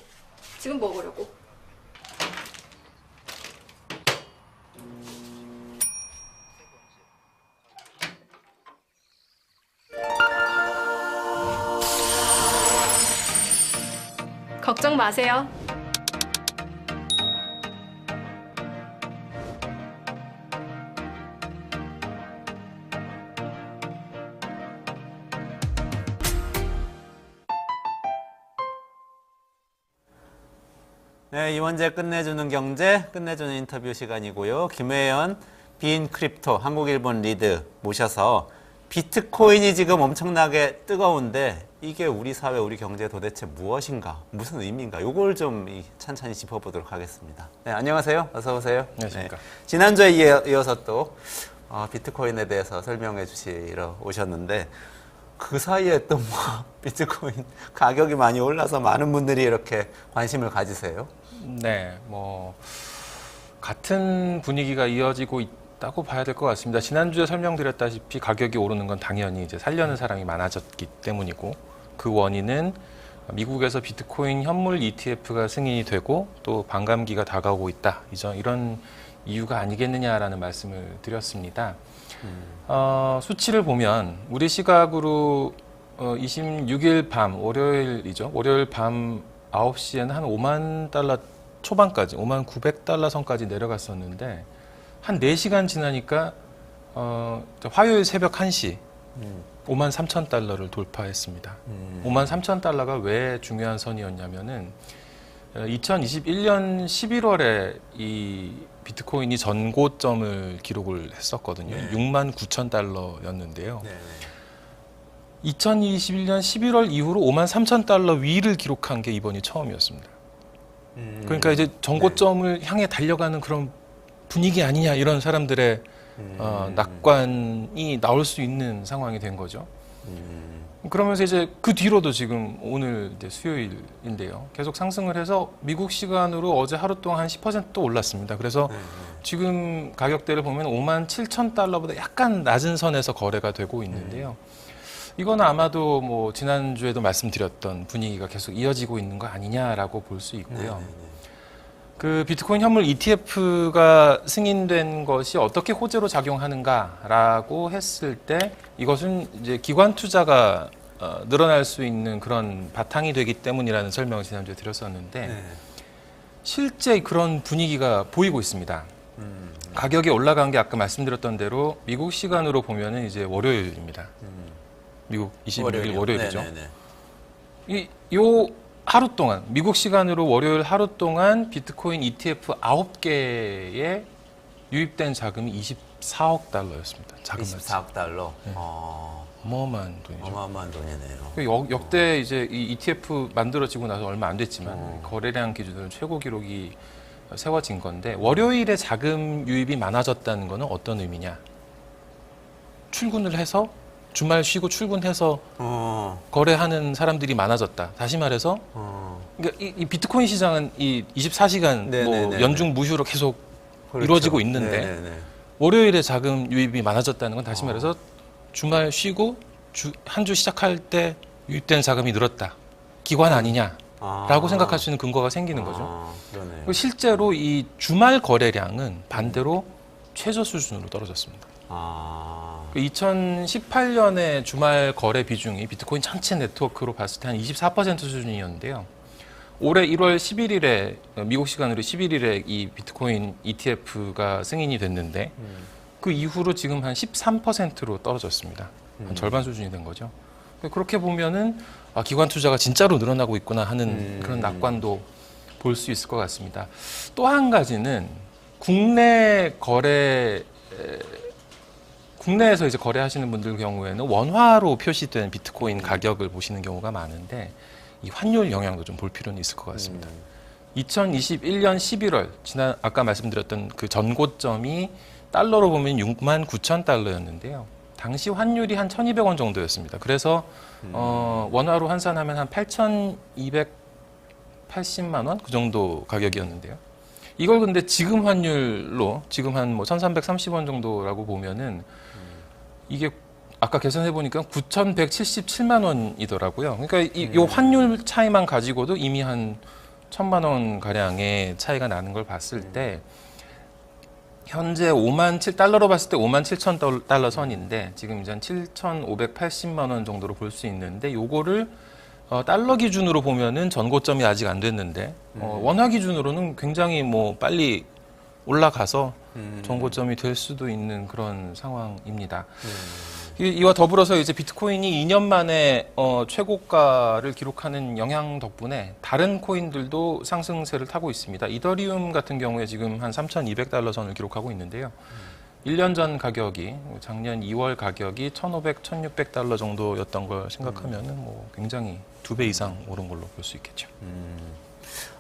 지금 먹으려고. 걱정 마세요. 네, 이원재 끝내주는 경제, 끝내주는 인터뷰 시간이고요. 김혜연, 빈 크립토, 한국, 일본 리드 모셔서 비트코인이 지금 엄청나게 뜨거운데 이게 우리 사회, 우리 경제에 도대체 무엇인가, 무슨 의미인가, 이걸 좀 찬찬히 짚어보도록 하겠습니다. 네, 안녕하세요. 어서 오세요. 안녕하십니까. 네, 지난주에 이어서 또 비트코인에 대해서 설명해 주시러 오셨는데 그 사이에 또 뭐 비트코인 가격이 많이 올라서 많은 분들이 이렇게 관심을 가지세요. 네, 뭐 같은 분위기가 이어지고 있다고 봐야 될 것 같습니다. 지난주에 설명드렸다시피 가격이 오르는 건 당연히 이제 살려는 사람이 많아졌기 때문이고, 그 원인은 미국에서 비트코인 현물 ETF가 승인이 되고 또 반감기가 다가오고 있다, 이런 이유가 아니겠느냐라는 말씀을 드렸습니다. 수치를 보면 우리 시각으로 26일 밤, 월요일이죠. 월요일 밤 9시에는 한 5만 달러 초반까지, 5만 900달러 선까지 내려갔었는데 한 4시간 지나니까 화요일 새벽 1시 5만 3천 달러를 돌파했습니다. 5만 3천 달러가 왜 중요한 선이었냐면은 2021년 11월에 이 비트코인이 전고점을 기록을 했었거든요. 6만 9천 달러였는데요. 2021년 11월 이후로 5만 3천 달러 위를 기록한 게 이번이 처음이었습니다. 그러니까 이제 전고점을 향해 달려가는 그런 분위기 아니냐, 이런 사람들의 낙관이 나올 수 있는 상황이 된 거죠. 그러면서 이제 그 뒤로도 지금 오늘 이제 수요일인데요. 계속 상승을 해서 미국 시간으로 어제 하루 동안 한 10% 올랐습니다. 그래서 지금 가격대를 보면 5만 7천 달러보다 약간 낮은 선에서 거래가 되고 있는데요. 이건 아마도 뭐 지난주에도 말씀드렸던 분위기가 계속 이어지고 있는 거 아니냐라고 볼 수 있고요. 그 비트코인 현물 ETF가 승인된 것이 어떻게 호재로 작용하는가라고 했을 때 이것은 이제 기관 투자가 늘어날 수 있는 그런 바탕이 되기 때문이라는 설명을 지난주에 드렸었는데 실제 그런 분위기가 보이고 있습니다. 가격이 올라간 게 아까 말씀드렸던 대로 미국 시간으로 보면은 이제 월요일입니다. 미국 26일 월요일이죠. 요 하루 동안, 미국 시간으로 월요일 하루 동안 비트코인 ETF 9개에 유입된 자금이 24억 달러였습니다. 자금 24억 달러. 네. 어마어마한 돈이죠. 어마어마한 돈이네요. 역대 이제 이 ETF 만들어지고 나서 얼마 안 됐지만 거래량 기준으로 최고 기록이 세워진 건데, 월요일에 자금 유입이 많아졌다는 것은 어떤 의미냐? 출근을 해서 주말 쉬고 출근해서 거래하는 사람들이 많아졌다. 다시 말해서 그러니까 이 비트코인 시장은 이 24시간 뭐 연중 무휴로 계속 그렇죠. 이루어지고 있는데 월요일에 자금 유입이 많아졌다는 건 다시 말해서 주말 쉬고 한 주 시작할 때 유입된 자금이 늘었다. 기관 아니냐라고 생각할 수 있는 근거가 생기는 거죠. 그리고 실제로 이 주말 거래량은 반대로 최저 수준으로 떨어졌습니다. 2018년에 주말 거래 비중이 비트코인 전체 네트워크로 봤을 때 한 24% 수준이었는데요. 올해 1월 11일에 미국 시간으로 11일에 이 비트코인 ETF가 승인이 됐는데 그 이후로 지금 한 13%로 떨어졌습니다. 한 절반 수준이 된 거죠. 그렇게 보면은 기관 투자가 진짜로 늘어나고 있구나 하는 그런 낙관도 볼 수 있을 것 같습니다. 또 한 가지는 국내에서 이제 거래하시는 분들 경우에는 원화로 표시된 비트코인 가격을 보시는 경우가 많은데 이 환율 영향도 좀 볼 필요는 있을 것 같습니다. 2021년 11월 지난 아까 말씀드렸던 그 전고점이 달러로 보면 69,000달러였는데요. 당시 환율이 한 1,200원 정도였습니다. 그래서 원화로 환산하면 한 8,280만 원 그 정도 가격이었는데요. 이걸 근데 지금 환율로 지금 한 뭐 1,330원 정도라고 보면은 이게 아까 계산해 보니까 9,177만 원이더라고요. 그러니까 이 환율 차이만 가지고도 이미 한 1,000만 원 가량의 차이가 나는 걸 봤을 때 현재 달러로 봤을 때 57,000달러 선인데 지금 이제 한 7,580만 원 정도로 볼 수 있는데 요거를 달러 기준으로 보면은 전고점이 아직 안 됐는데 원화 기준으로는 굉장히 뭐 빨리 올라가서 전고점이 될 수도 있는 그런 상황입니다. 이와 더불어서 이제 비트코인이 2년 만에 최고가를 기록하는 영향 덕분에 다른 코인들도 상승세를 타고 있습니다. 이더리움 같은 경우에 지금 한 3,200달러 선을 기록하고 있는데요. 1년 전 가격이 작년 2월 가격이 1,500, 1,600달러 정도였던 걸 생각하면은 뭐 굉장히 2배 이상 오른 걸로 볼 수 있겠죠.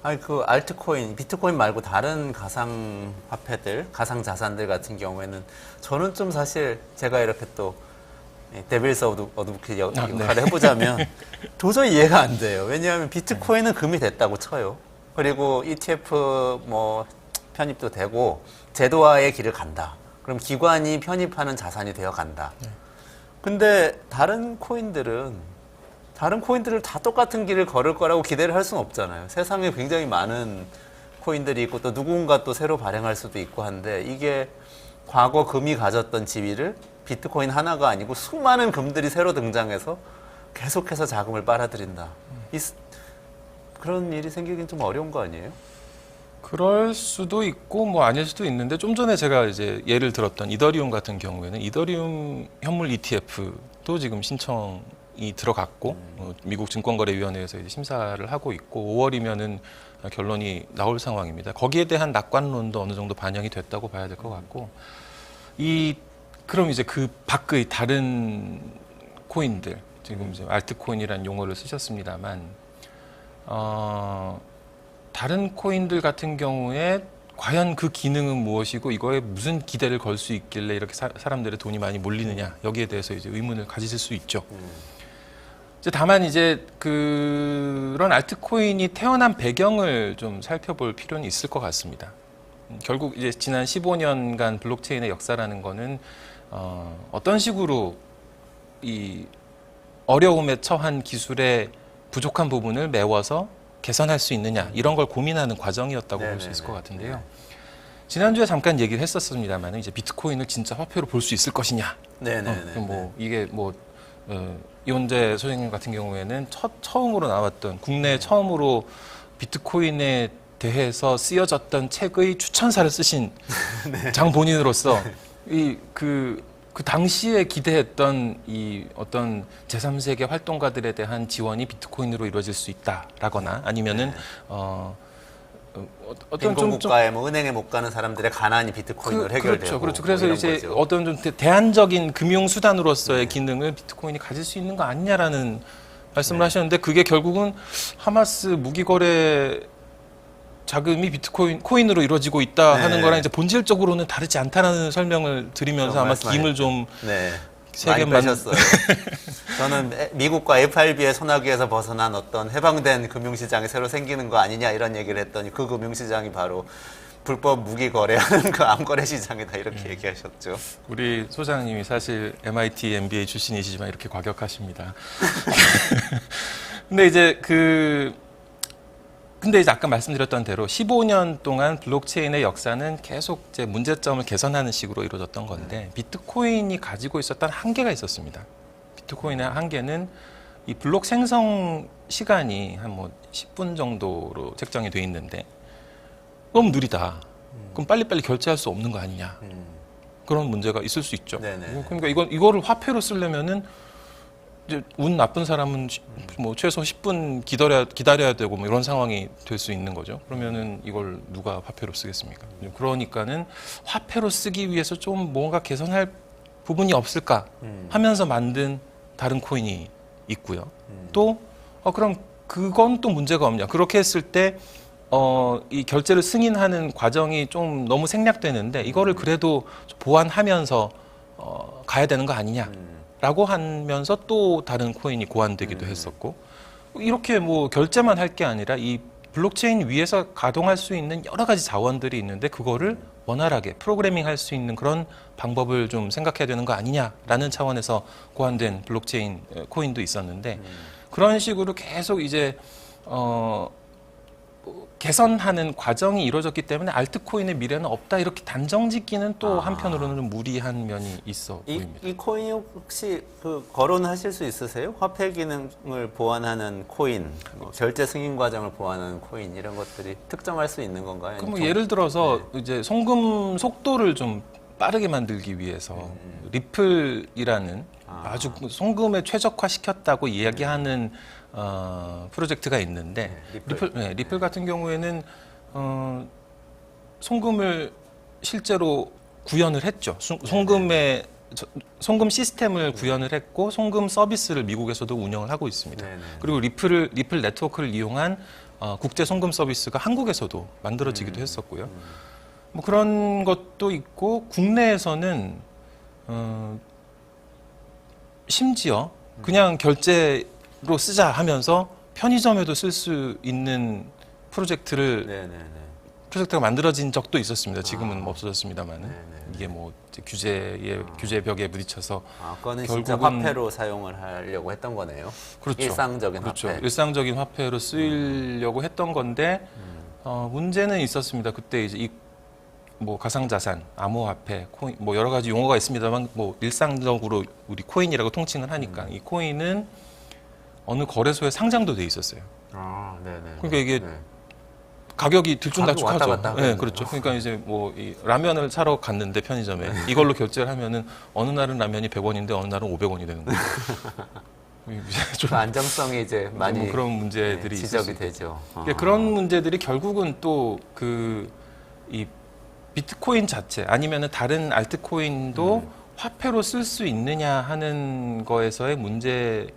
아니 그 알트코인, 비트코인 말고 다른 가상화폐들, 가상자산들 같은 경우에는 저는 좀 사실 제가 이렇게 또 데빌스 어드보킷 역할을 해보자면 도저히 이해가 안 돼요. 왜냐하면 비트코인은 금이 됐다고 쳐요. 그리고 ETF 뭐 편입도 되고 제도화의 길을 간다. 그럼 기관이 편입하는 자산이 되어 간다. 근데 다른 코인들을 다 똑같은 길을 걸을 거라고 기대를 할 수는 없잖아요. 세상에 굉장히 많은 코인들이 있고 또 누군가 또 새로 발행할 수도 있고 한데 이게 과거 금이 가졌던 지위를 비트코인 하나가 아니고 수많은 금들이 새로 등장해서 계속해서 자금을 빨아들인다. 그런 일이 생기긴 좀 어려운 거 아니에요? 그럴 수도 있고 뭐 아닐 수도 있는데 좀 전에 제가 이제 예를 들었던 이더리움 같은 경우에는 이더리움 현물 ETF도 지금 신청이 들어갔고 미국 증권거래위원회에서 이제 심사를 하고 있고 5월이면은 결론이 나올 상황입니다. 거기에 대한 낙관론도 어느 정도 반영이 됐다고 봐야 될 것 같고 그럼 이제 그 밖의 다른 코인들 지금 이제 알트코인이라는 용어를 쓰셨습니다만 다른 코인들 같은 경우에 과연 그 기능은 무엇이고 이거에 무슨 기대를 걸 수 있길래 이렇게 사람들의 돈이 많이 몰리느냐 여기에 대해서 이제 의문을 가지실 수 있죠. 이제 다만 이제 그런 알트코인이 태어난 배경을 좀 살펴볼 필요는 있을 것 같습니다. 결국 이제 지난 15년간 블록체인의 역사라는 거는 어떤 식으로 이 어려움에 처한 기술의 부족한 부분을 메워서 개선할 수 있느냐 이런 걸 고민하는 과정이었다고 볼 수 있을 것 같은데요. 지난주에 잠깐 얘기를 했었습니다만 이제 비트코인을 진짜 화폐로 볼 수 있을 것이냐. 이게 이원재 소장님 같은 경우에는 처음으로 나왔던 국내 처음으로 비트코인에 대해서 쓰여졌던 책의 추천사를 쓰신 장 본인으로서 그 당시에 기대했던 이 어떤 제3세계 활동가들에 대한 지원이 비트코인으로 이루어질 수 있다라거나 아니면은 어떤 빈곤국가에 뭐 은행에 못 가는 사람들의 가난이 비트코인으로 해결되고 그렇죠. 그래서 뭐 이제 거죠. 어떤 좀 대안적인 금융 수단으로서의 기능을 비트코인이 가질 수 있는 거 아니냐라는 말씀을 하셨는데 그게 결국은 하마스 무기 거래 자금이 코인으로 이루어지고 있다 하는 거랑 이제 본질적으로는 다르지 않다라는 설명을 드리면서 아마 김을 좀 많이 빼셨어요. 저는 미국과 FRB의 소나기에서 벗어난 어떤 해방된 금융시장이 새로 생기는 거 아니냐 이런 얘기를 했더니 그 금융시장이 바로 불법 무기 거래하는 그 암거래 시장이다 이렇게 얘기하셨죠. 우리 소장님이 사실 MIT MBA 출신이시지만 이렇게 과격하십니다. 근데 이제 그 근데 이제 아까 말씀드렸던 대로 15년 동안 블록체인의 역사는 계속 이제 문제점을 개선하는 식으로 이루어졌던 건데 비트코인이 가지고 있었던 한계가 있었습니다. 비트코인의 한계는 이 블록 생성 시간이 한 뭐 10분 정도로 책정이 돼 있는데 너무 느리다. 그럼 빨리빨리 결제할 수 없는 거 아니냐. 그런 문제가 있을 수 있죠. 네네. 그러니까 이거를 화폐로 쓰려면은 이제 운 나쁜 사람은 뭐 최소 10분 기다려야 되고 뭐 이런 상황이 될 수 있는 거죠. 그러면은 이걸 누가 화폐로 쓰겠습니까? 그러니까는 화폐로 쓰기 위해서 좀 뭔가 개선할 부분이 없을까 하면서 만든 다른 코인이 있고요. 또 그럼 그건 또 문제가 없냐? 그렇게 했을 때 이 결제를 승인하는 과정이 좀 너무 생략되는데 이거를 그래도 보완하면서 가야 되는 거 아니냐라고 하면서 또 다른 코인이 고안되기도 했었고 이렇게 뭐 결제만 할 게 아니라 이 블록체인 위에서 가동할 수 있는 여러 가지 자원들이 있는데 그거를 원활하게 프로그래밍 할 수 있는 그런 방법을 좀 생각해야 되는 거 아니냐라는 차원에서 고안된 블록체인 코인도 있었는데 그런 식으로 계속 이제 개선하는 과정이 이루어졌기 때문에 알트코인의 미래는 없다 이렇게 단정 짓기는 또 한편으로는 좀 무리한 면이 있어 보입니다. 이 코인이 혹시 그 거론하실 수 있으세요? 화폐 기능을 보완하는 코인, 뭐 결제 승인 과정을 보완하는 코인 이런 것들이 특정할 수 있는 건가요? 그럼 뭐 예를 들어서 이제 송금 속도를 좀 빠르게 만들기 위해서 리플이라는 아주 송금에 최적화시켰다고 이야기하는 프로젝트가 있는데 리플 같은 경우에는 송금을 실제로 구현을 했죠. 송금 시스템을 구현을 했고 송금 서비스를 미국에서도 운영을 하고 있습니다. 그리고 리플 네트워크를 이용한 국제 송금 서비스가 한국에서도 만들어지기도 했었고요. 뭐 그런 것도 있고 국내에서는 심지어 그냥 결제로 쓰자 하면서 편의점에도 쓸 수 있는 프로젝트가 만들어진 적도 있었습니다. 지금은 없어졌습니다만은 이게 뭐 규제 벽에 부딪혀서 그거는 진짜 화폐로 사용을 하려고 했던 거네요. 그렇죠. 일상적인 그렇죠. 화폐. 일상적인 화폐로 쓰이려고 했던 건데 문제는 있었습니다. 그때 이제 뭐 가상자산, 암호화폐, 코인, 뭐 여러 가지 용어가 있습니다만 뭐 일상적으로 우리 코인이라고 통칭을 하니까 이 코인은 어느 거래소에 상장도 돼 있었어요. 그러니까 이게 가격이 들쭉날쭉하죠. 왔다 갔다 네, 그렇죠. 그러니까 이제 뭐 이 라면을 사러 갔는데 편의점에 이걸로 결제를 하면은 어느 날은 라면이 100원인데 어느 날은 500원이 되는 거예요. 그 안정성이 이제 많이 뭐 그런 문제들이 지적이 되죠. 그러니까 그런 문제들이 결국은 또 이 비트코인 자체 아니면은 다른 알트코인도 화폐로 쓸 수 있느냐 하는 거에서의 문제로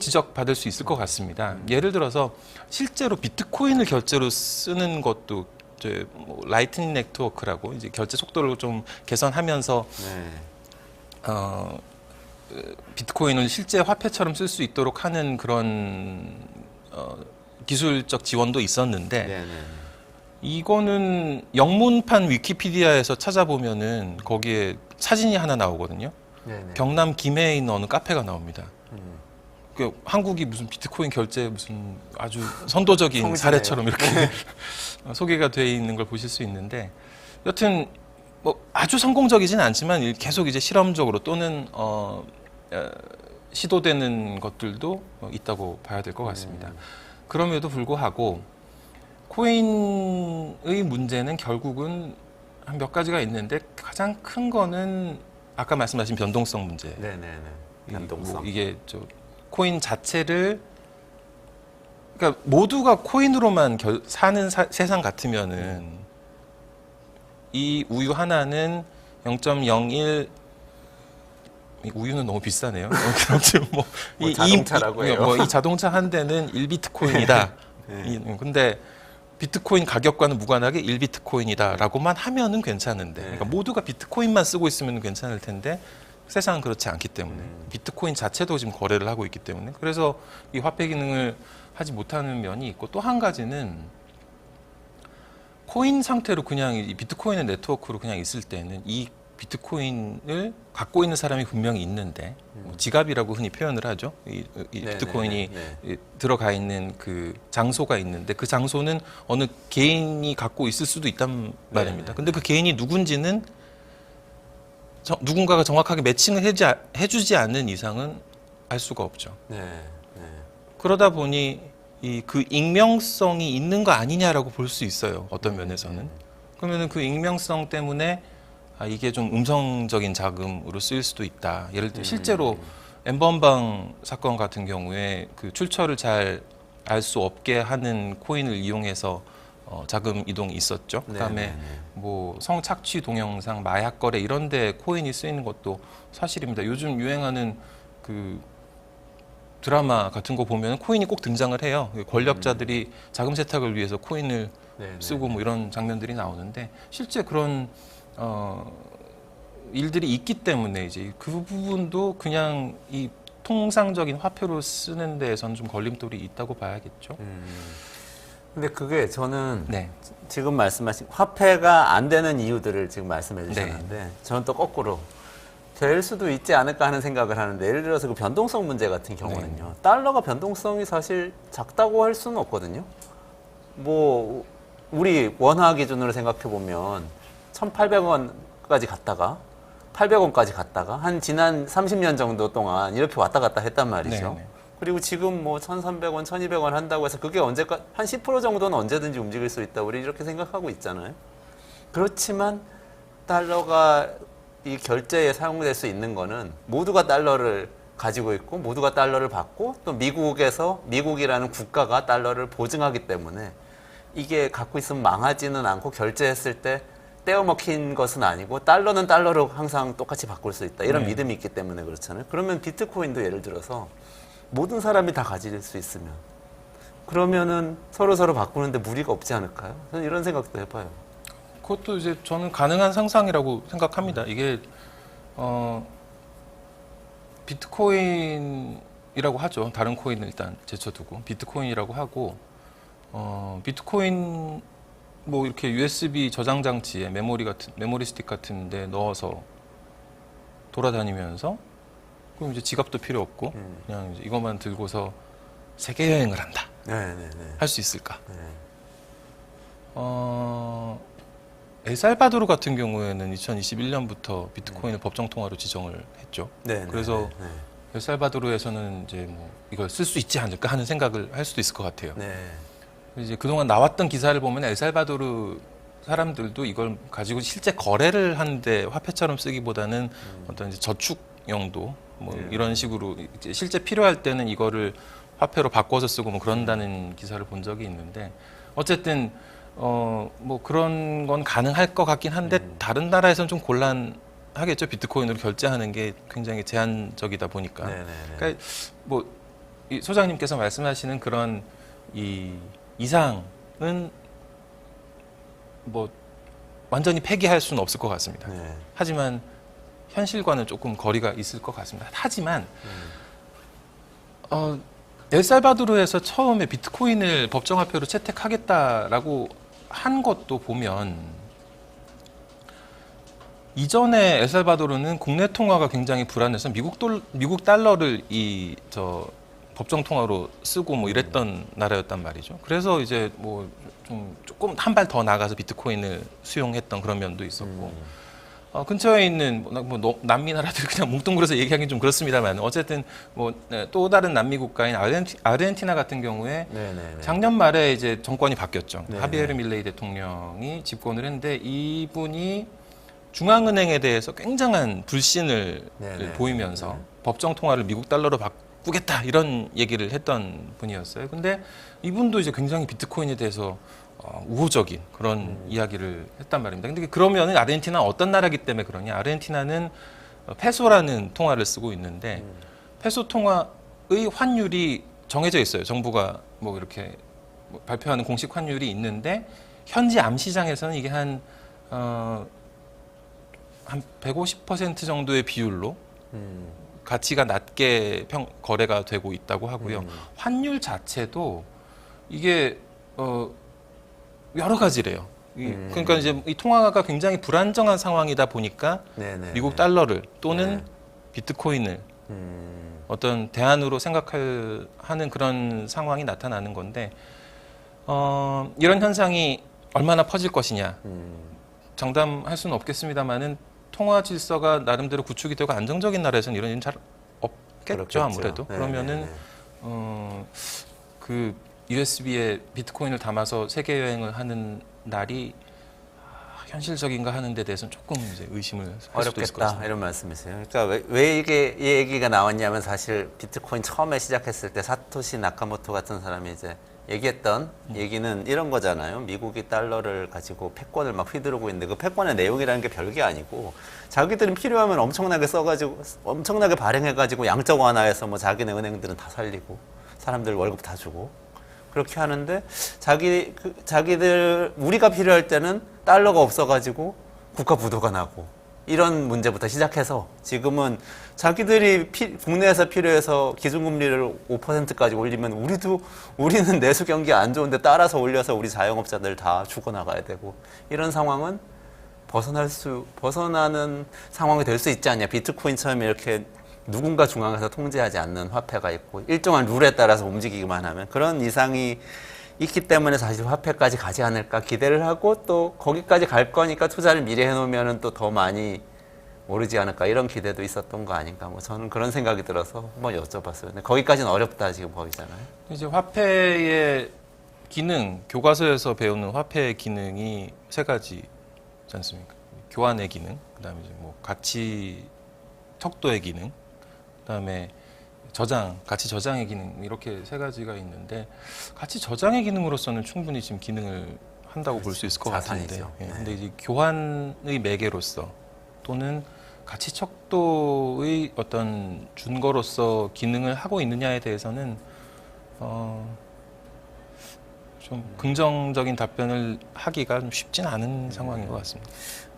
지적받을 수 있을 것 같습니다. 예를 들어서 실제로 비트코인을 결제로 쓰는 것도 이제 뭐 라이트닝 네트워크라고 이제 결제 속도를 좀 개선하면서 비트코인을 실제 화폐처럼 쓸 수 있도록 하는 그런 기술적 지원도 있었는데 이거는 영문판 위키피디아에서 찾아보면은 거기에 사진이 하나 나오거든요. 경남 김해에 있는 어느 카페가 나옵니다. 한국이 무슨 비트코인 결제 무슨 아주 선도적인 사례처럼 이렇게 소개가 돼 있는 걸 보실 수 있는데 여튼 뭐 아주 성공적이진 않지만 계속 이제 실험적으로 또는 시도되는 것들도 있다고 봐야 될 것 같습니다. 그럼에도 불구하고 코인의 문제는 결국은 한 몇 가지가 있는데 가장 큰 거는 아까 말씀하신 변동성 문제. 변동성. 이게 코인 자체를 그러니까 모두가 코인으로만 사는 세상 같으면은 이 우유 하나는 0.01 우유는 너무 비싸네요. 자동차라고 해요. 이 자동차 한 대는 1비트코인이다. 근데 비트코인 가격과는 무관하게 1비트코인이다라고만 하면은 괜찮은데 그러니까 모두가 비트코인만 쓰고 있으면 괜찮을 텐데 세상은 그렇지 않기 때문에 비트코인 자체도 지금 거래를 하고 있기 때문에 그래서 이 화폐 기능을 하지 못하는 면이 있고 또 한 가지는 코인 상태로 그냥 이 비트코인의 네트워크로 그냥 있을 때는 이 비트코인을 갖고 있는 사람이 분명히 있는데 뭐 지갑이라고 흔히 표현을 하죠. 이 비트코인이 들어가 있는 그 장소가 있는데 그 장소는 어느 개인이 갖고 있을 수도 있단 말입니다. 근데 그 개인이 누군지는 누군가가 정확하게 매칭을 해주지 않는 이상은 알 수가 없죠. 그러다 보니 그 익명성이 있는 거 아니냐라고 볼 수 있어요. 어떤 면에서는. 그러면은 그 익명성 때문에 이게 좀 음성적인 자금으로 쓰일 수도 있다. 예를 들어 실제로 엠번방 사건 같은 경우에 그 출처를 잘 알 수 없게 하는 코인을 이용해서 자금 이동이 있었죠. 그다음에 뭐 성착취 동영상, 마약 거래 이런 데 코인이 쓰이는 것도 사실입니다. 요즘 유행하는 그 드라마 같은 거 보면 코인이 꼭 등장을 해요. 권력자들이 자금 세탁을 위해서 코인을 쓰고 뭐 이런 장면들이 나오는데 실제 그런 일들이 있기 때문에 이제 그 부분도 그냥 이 통상적인 화폐로 쓰는 데에서는 좀 걸림돌이 있다고 봐야겠죠. 근데 그게 저는 지금 말씀하신 화폐가 안 되는 이유들을 지금 말씀해 주셨는데 저는 또 거꾸로 될 수도 있지 않을까 하는 생각을 하는데 예를 들어서 그 변동성 문제 같은 경우는요. 달러가 변동성이 사실 작다고 할 수는 없거든요. 뭐 우리 원화 기준으로 생각해 보면 1,800원까지 갔다가 800원까지 갔다가 한 지난 30년 정도 동안 이렇게 왔다 갔다 했단 말이죠. 그리고 지금 뭐 1,300원, 1,200원 한다고 해서 그게 언제까 한 10% 정도는 언제든지 움직일 수 있다. 우리 이렇게 생각하고 있잖아요. 그렇지만 달러가 이 결제에 사용될 수 있는 거는 모두가 달러를 가지고 있고 모두가 달러를 받고 또 미국이라는 국가가 달러를 보증하기 때문에 이게 갖고 있으면 망하지는 않고 결제했을 때 떼어먹힌 것은 아니고 달러는 달러로 항상 똑같이 바꿀 수 있다. 이런 믿음이 있기 때문에 그렇잖아요. 그러면 비트코인도 예를 들어서 모든 사람이 다 가질 수 있으면 그러면은 서로 바꾸는데 무리가 없지 않을까요? 저는 이런 생각도 해봐요. 그것도 이제 저는 가능한 상상이라고 생각합니다. 이게 비트코인이라고 하죠. 다른 코인을 일단 제쳐두고 비트코인이라고 하고 비트코인 뭐 이렇게 USB 저장 장치에 메모리 스틱 같은 데 넣어서 돌아다니면서 그럼 이제 지갑도 필요 없고 그냥 이제 이것만 들고서 세계 여행을 한다. 할 수 있을까? 엘살바도르 같은 경우에는 2021년부터 비트코인을 법정 통화로 지정을 했죠. 그래서 엘살바도르에서는 이제 뭐 이걸 쓸 수 있지 않을까 하는 생각을 할 수도 있을 것 같아요. 이제 그동안 나왔던 기사를 보면 엘살바도르 사람들도 이걸 가지고 실제 거래를 하는데 화폐처럼 쓰기보다는 어떤 이제 저축 용도 뭐 이런 식으로 이제 실제 필요할 때는 이거를 화폐로 바꿔서 쓰고 뭐 그런다는 기사를 본 적이 있는데 어쨌든 뭐 그런 건 가능할 것 같긴 한데 다른 나라에서는 좀 곤란하겠죠. 비트코인으로 결제하는 게 굉장히 제한적이다 보니까. 그러니까 뭐 이 소장님께서 말씀하시는 그런 이 이상은 뭐 완전히 폐기할 수는 없을 것 같습니다. 하지만 현실과는 조금 거리가 있을 것 같습니다. 하지만 엘살바도르에서 처음에 비트코인을 법정화폐로 채택하겠다라고 한 것도 보면 이전에 엘살바도르는 국내 통화가 굉장히 불안해서 미국 달러를 법정 통화로 쓰고 뭐 이랬던 나라였단 말이죠. 그래서 이제 뭐 좀 조금 한 발 더 나가서 비트코인을 수용했던 그런 면도 있었고 근처에 있는 남미 나라들 그냥 뭉뚱그려서 얘기하기는 좀 그렇습니다만 어쨌든 뭐 또 다른 남미 국가인 아르헨티나 같은 경우에 작년 말에 이제 정권이 바뀌었죠. 하비에르 밀레이 대통령이 집권을 했는데 이분이 중앙은행에 대해서 굉장한 불신을 보이면서 법정 통화를 미국 달러로 바꾸겠다 이런 얘기를 했던 분이었어요. 근데 이분도 이제 굉장히 비트코인에 대해서 우호적인 그런 이야기를 했단 말입니다. 근데 그러면 아르헨티나 어떤 나라기 때문에 그러냐? 아르헨티나는 페소라는 통화를 쓰고 있는데 페소 통화의 환율이 정해져 있어요. 정부가 뭐 이렇게 발표하는 공식 환율이 있는데 현지 암시장에서는 이게 한 150% 정도의 비율로 가치가 낮게 거래가 되고 있다고 하고요. 환율 자체도 이게 여러 가지래요. 그러니까 이제 이 통화가 굉장히 불안정한 상황이다 보니까 네네. 미국 달러를 또는 네. 비트코인을 어떤 대안으로 생각하는 그런 상황이 나타나는 건데 이런 현상이 얼마나 퍼질 것이냐 장담할 수는 없겠습니다만은 통화 질서가 나름대로 구축이 되고 안정적인 나라에서는 이런 일은 잘 없겠죠. 그렇겠죠. 아무래도 네, 그러면은 그 USB에 비트코인을 담아서 세계 여행을 하는 날이 현실적인가 하는 데 대해서는 조금 이제 의심을 할 수도 있을 것 어렵겠다 같습니다. 이런 말씀이세요. 그러니까 왜 이게 이 얘기가 나왔냐면 사실 비트코인 처음에 시작했을 때 사토시 나카모토 같은 사람이 이제 얘기했던 얘기는 이런 거잖아요. 미국이 달러를 가지고 패권을 막 휘두르고 있는데 그 패권의 내용이라는 게 별게 아니고 자기들은 필요하면 엄청나게 써가지고 엄청나게 발행해가지고 양적 완화해서 뭐 자기네 은행들은 다 살리고 사람들 월급 다 주고 그렇게 하는데 자기들 우리가 필요할 때는 달러가 없어가지고 국가 부도가 나고 이런 문제부터 시작해서 지금은 자기들이 국내에서 필요해서 기준금리를 5%까지 올리면 우리는 내수 경기 안 좋은데 따라서 올려서 우리 자영업자들 다 죽어나가야 되고 이런 상황은 벗어나는 상황이 될 수 있지 않냐. 비트코인처럼 이렇게 누군가 중앙에서 통제하지 않는 화폐가 있고 일정한 룰에 따라서 움직이기만 하면 그런 이상이 있기 때문에 사실 화폐까지 가지 않을까 기대를 하고 또 거기까지 갈 거니까 투자를 미리 해놓으면 또 더 많이 오르지 않을까 이런 기대도 있었던 거 아닌가 뭐 저는 그런 생각이 들어서 한번 여쭤봤어요. 근데 거기까지는 어렵다 지금 보이잖아요. 이제 화폐의 기능, 교과서에서 배우는 화폐의 기능이 세 가지지 않습니까? 교환의 기능, 그다음에 이제 뭐 가치 척도의 기능, 그다음에 가치 저장의 기능 이렇게 세 가지가 있는데 가치 저장의 기능으로서는 충분히 지금 기능을 한다고 볼 수 있을 것 같은데, 자산이죠. 네. 근데 이제 교환의 매개로서 또는 가치 척도의 어떤 준거로서 기능을 하고 있느냐에 대해서는 좀 긍정적인 답변을 하기가 좀 쉽진 않은 상황인 것 같습니다.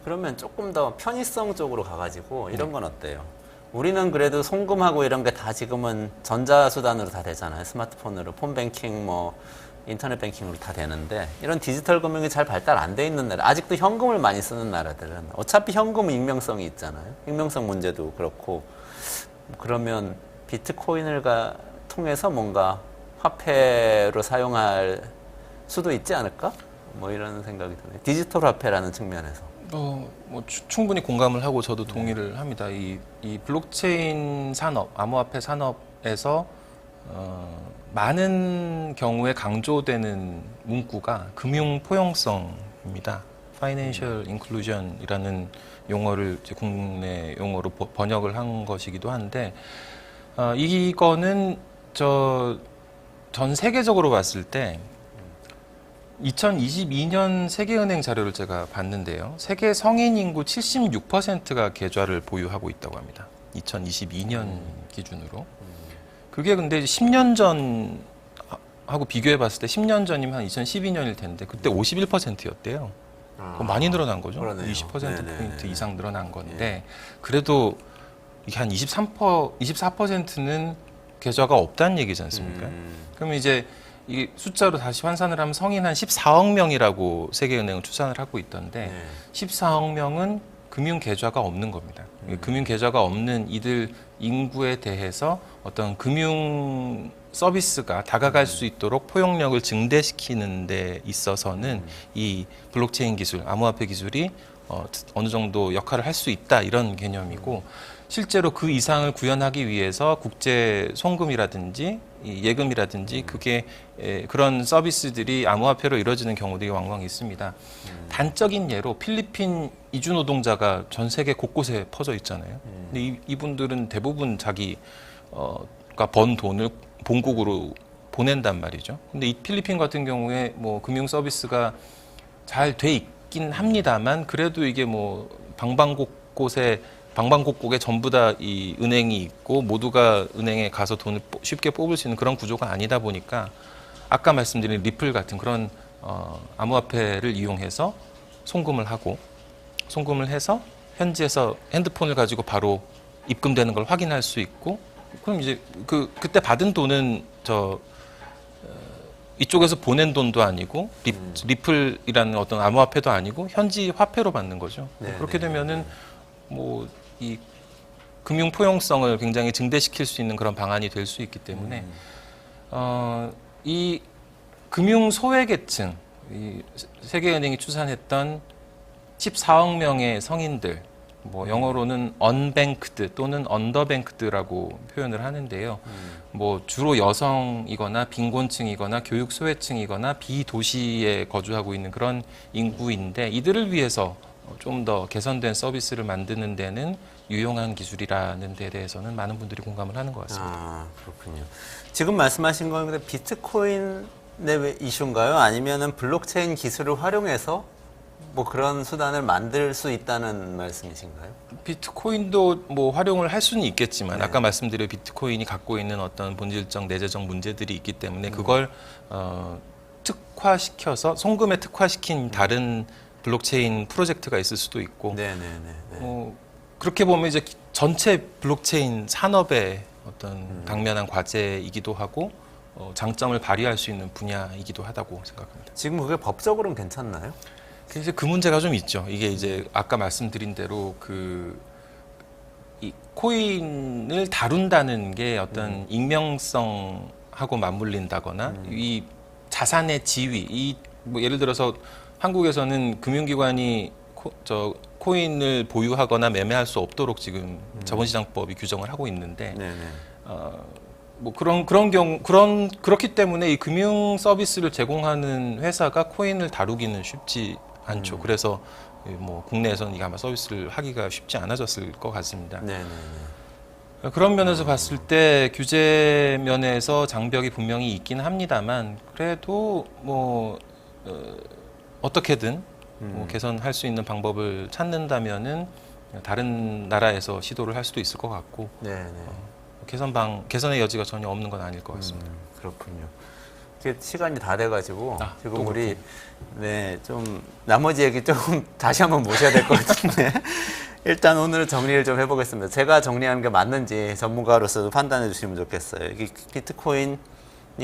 그러면 조금 더 편의성 쪽으로 가가지고 이런 건 어때요? 우리는 그래도 송금하고 이런 게 다 지금은 전자수단으로 다 되잖아요. 스마트폰으로 폰뱅킹 뭐 인터넷 뱅킹으로 다 되는데 이런 디지털 금융이 잘 발달 안 돼 있는 나라 아직도 현금을 많이 쓰는 나라들은 어차피 현금은 익명성이 있잖아요. 익명성 문제도 그렇고 그러면 비트코인을 통해서 뭔가 화폐로 사용할 수도 있지 않을까? 뭐 이런 생각이 드네요. 디지털 화폐라는 측면에서. 뭐 충분히 공감을 하고 저도 동의를 합니다. 이 블록체인 산업, 암호화폐 산업에서 많은 경우에 강조되는 문구가 금융 포용성입니다. Financial Inclusion이라는 용어를 이제 국내 용어로 번역을 한 것이기도 한데 이거는 전 세계적으로 봤을 때 2022년 세계은행 자료를 제가 봤는데요. 세계 성인 인구 76%가 계좌를 보유하고 있다고 합니다. 2022년 기준으로. 그게 근데 10년 전하고 비교해 봤을 때 10년 전이면 한 2012년일 텐데 그때 51%였대요. 많이 늘어난 거죠. 그러네요. 20%포인트 이상 늘어난 건데 그래도 이게 한 24%는 계좌가 없다는 얘기지 않습니까? 그러면 이제 이 숫자로 다시 환산을 하면 성인 한 14억 명이라고 세계은행은 추산을 하고 있던데 14억 명은 금융 계좌가 없는 겁니다. 금융 계좌가 없는 이들 인구에 대해서 어떤 금융 서비스가 다가갈 수 있도록 포용력을 증대시키는 데 있어서는 이 블록체인 기술, 암호화폐 기술이 어느 정도 역할을 할 수 있다 이런 개념이고 실제로 그 이상을 구현하기 위해서 국제 송금이라든지 예금이라든지 그게 그런 서비스들이 암호화폐로 이루어지는 경우들이 왕왕 있습니다. 단적인 예로 필리핀 이주 노동자가 전 세계 곳곳에 퍼져 있잖아요. 근데 이분들은 대부분 자기가 번 돈을 본국으로 보낸단 말이죠. 근데 이 필리핀 같은 경우에 뭐 금융 서비스가 잘 돼 있긴 합니다만 그래도 이게 뭐 방방곡곡에 전부 다 이 은행이 있고 모두가 은행에 가서 돈을 쉽게 뽑을 수 있는 그런 구조가 아니다 보니까 아까 말씀드린 리플 같은 그런 암호화폐를 이용해서 송금을 해서 현지에서 핸드폰을 가지고 바로 입금되는 걸 확인할 수 있고 그럼 이제 그때 받은 돈은 이쪽에서 보낸 돈도 아니고 리플이라는 어떤 암호화폐도 아니고 현지 화폐로 받는 거죠. 네, 그렇게 네, 되면은 뭐 이 금융 포용성을 굉장히 증대시킬 수 있는 그런 방안이 될 수 있기 때문에 이 금융 소외계층, 이 세계은행이 추산했던 14억 명의 성인들, 뭐 영어로는 unbanked 또는 underbanked라고 표현을 하는데요. 뭐 주로 여성이거나 빈곤층이거나 교육 소외층이거나 비도시에 거주하고 있는 그런 인구인데 이들을 위해서 좀 더 개선된 서비스를 만드는 데는 유용한 기술이라는 데 대해서는 많은 분들이 공감을 하는 것 같습니다. 아, 그렇군요. 지금 말씀하신 건 근데 비트코인의 이슈인가요? 아니면은 블록체인 기술을 활용해서 뭐 그런 수단을 만들 수 있다는 말씀이신가요? 비트코인도 뭐 활용을 할 수는 있겠지만 네. 아까 말씀드린 비트코인이 갖고 있는 어떤 본질적 내재적 문제들이 있기 때문에 그걸 특화시켜서 송금에 특화시킨 다른 블록체인 프로젝트가 있을 수도 있고 네네네. 그렇게 보면 이제 전체 블록체인 산업의 어떤 당면한 과제이기도 하고 장점을 발휘할 수 있는 분야이기도 하다고 생각합니다. 지금 그게 법적으로는 괜찮나요? 이제 그 문제가 좀 있죠. 이게 이제 아까 말씀드린 대로 이 코인을 다룬다는 게 어떤 익명성하고 맞물린다거나 이 자산의 지위, 뭐 예를 들어서 한국에서는 금융기관이 코인을 보유하거나 매매할 수 없도록 지금 자본시장법이 규정을 하고 있는데 네네. 뭐 그렇기 때문에 이 금융 서비스를 제공하는 회사가 코인을 다루기는 쉽지 않죠. 그래서 뭐 국내에서는 이게 아마 서비스를 하기가 쉽지 않아졌을 것 같습니다. 네네네. 그런 면에서 봤을 때 규제 면에서 장벽이 분명히 있긴 합니다만 그래도 뭐 어떻게든 뭐 개선할 수 있는 방법을 찾는다면은 다른 나라에서 시도를 할 수도 있을 것 같고 네네. 개선의 여지가 전혀 없는 건 아닐 것 같습니다. 그렇군요. 이게 시간이 다 돼가지고 또 지금 우리 좀 나머지 얘기 좀 다시 한번 모셔야 될 것 같은데 일단 오늘 정리를 좀 해보겠습니다. 제가 정리하는 게 맞는지 전문가로서도 판단해 주시면 좋겠어요. 이게 비트코인이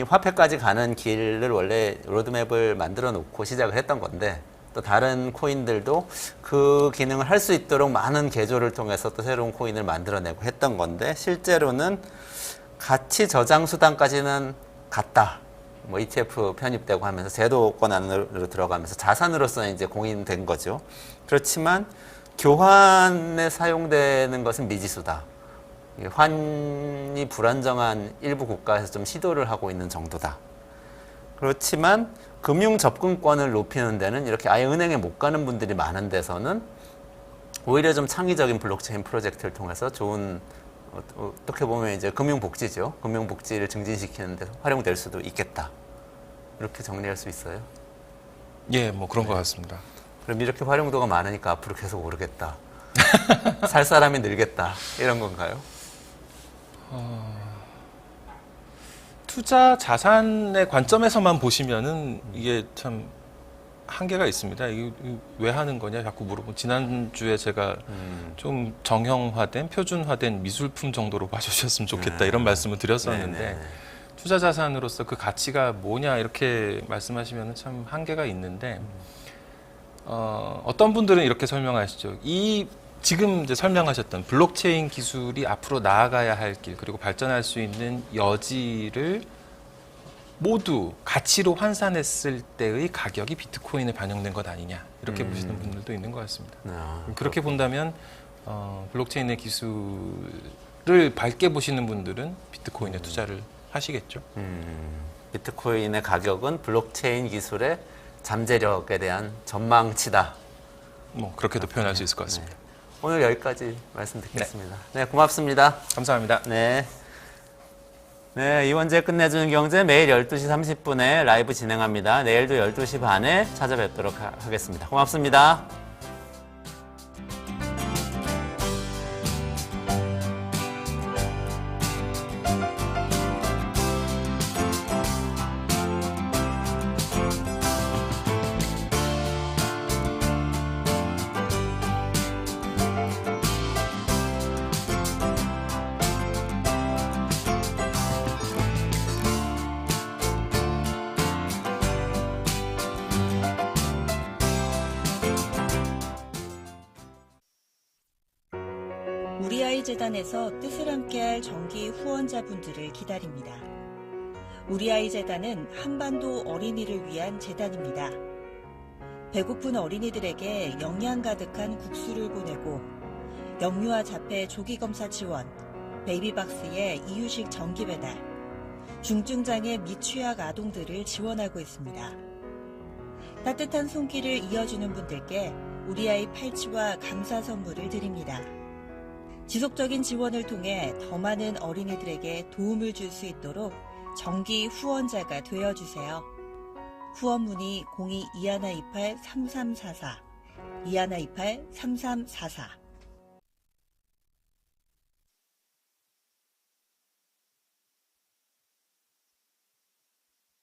화폐까지 가는 길을 원래 로드맵을 만들어 놓고 시작을 했던 건데 또 다른 코인들도 그 기능을 할 수 있도록 많은 개조를 통해서 또 새로운 코인을 만들어내고 했던 건데 실제로는 가치 저장 수단까지는 갔다. 뭐 ETF 편입되고 하면서 제도권 안으로 들어가면서 자산으로서는 이제 공인된 거죠. 그렇지만 교환에 사용되는 것은 미지수다. 환이 불안정한 일부 국가에서 좀 시도를 하고 있는 정도다. 그렇지만 금융 접근권을 높이는 데는 이렇게 아예 은행에 못 가는 분들이 많은 데서는 오히려 좀 창의적인 블록체인 프로젝트를 통해서 좋은 어떻게 보면 이제 금융복지죠. 금융복지를 증진시키는 데 활용될 수도 있겠다. 이렇게 정리할 수 있어요. 예, 뭐 그런 것 같습니다. 그럼 이렇게 활용도가 많으니까 앞으로 계속 오르겠다. 살 사람이 늘겠다. 이런 건가요? 투자 자산의 관점에서만 보시면은 이게 참 한계가 있습니다. 이게 왜 하는 거냐 자꾸 물어보고 지난주에 제가 좀 정형화된 표준화된 미술품 정도로 봐주셨으면 좋겠다 이런 말씀을 드렸었는데 네네. 투자 자산으로서 그 가치가 뭐냐 이렇게 말씀하시면 참 한계가 있는데 어떤 분들은 이렇게 설명하시죠. 지금 이제 설명하셨던 블록체인 기술이 앞으로 나아가야 할 길 그리고 발전할 수 있는 여지를 모두 가치로 환산했을 때의 가격이 비트코인에 반영된 것 아니냐 이렇게 보시는 분들도 있는 것 같습니다. 그렇게 본다면 블록체인의 기술을 밝게 보시는 분들은 비트코인에 투자를 하시겠죠. 비트코인의 가격은 블록체인 기술의 잠재력에 대한 전망치다. 뭐 그렇게도 표현할 수 있을 것 같습니다. 네. 오늘 여기까지 말씀 듣겠습니다. 네, 고맙습니다. 감사합니다. 네. 네, 이원재 끝내주는 경제 매일 12시 30분에 라이브 진행합니다. 내일도 12시 반에 찾아뵙도록 하겠습니다. 고맙습니다. 우리 아이 재단에서 뜻을 함께할 정기 후원자분들을 기다립니다. 우리 아이 재단은 한반도 어린이를 위한 재단입니다. 배고픈 어린이들에게 영양 가득한 국수를 보내고 영유아 자폐 조기검사 지원, 베이비박스의 이유식 정기 배달, 중증장애 및 취약 아동들을 지원하고 있습니다. 따뜻한 손길을 이어주는 분들께 우리 아이 팔찌와 감사 선물을 드립니다. 지속적인 지원을 통해 더 많은 어린이들에게 도움을 줄 수 있도록 정기 후원자가 되어주세요. 후원 문의 02-2128-3344, 2128-3344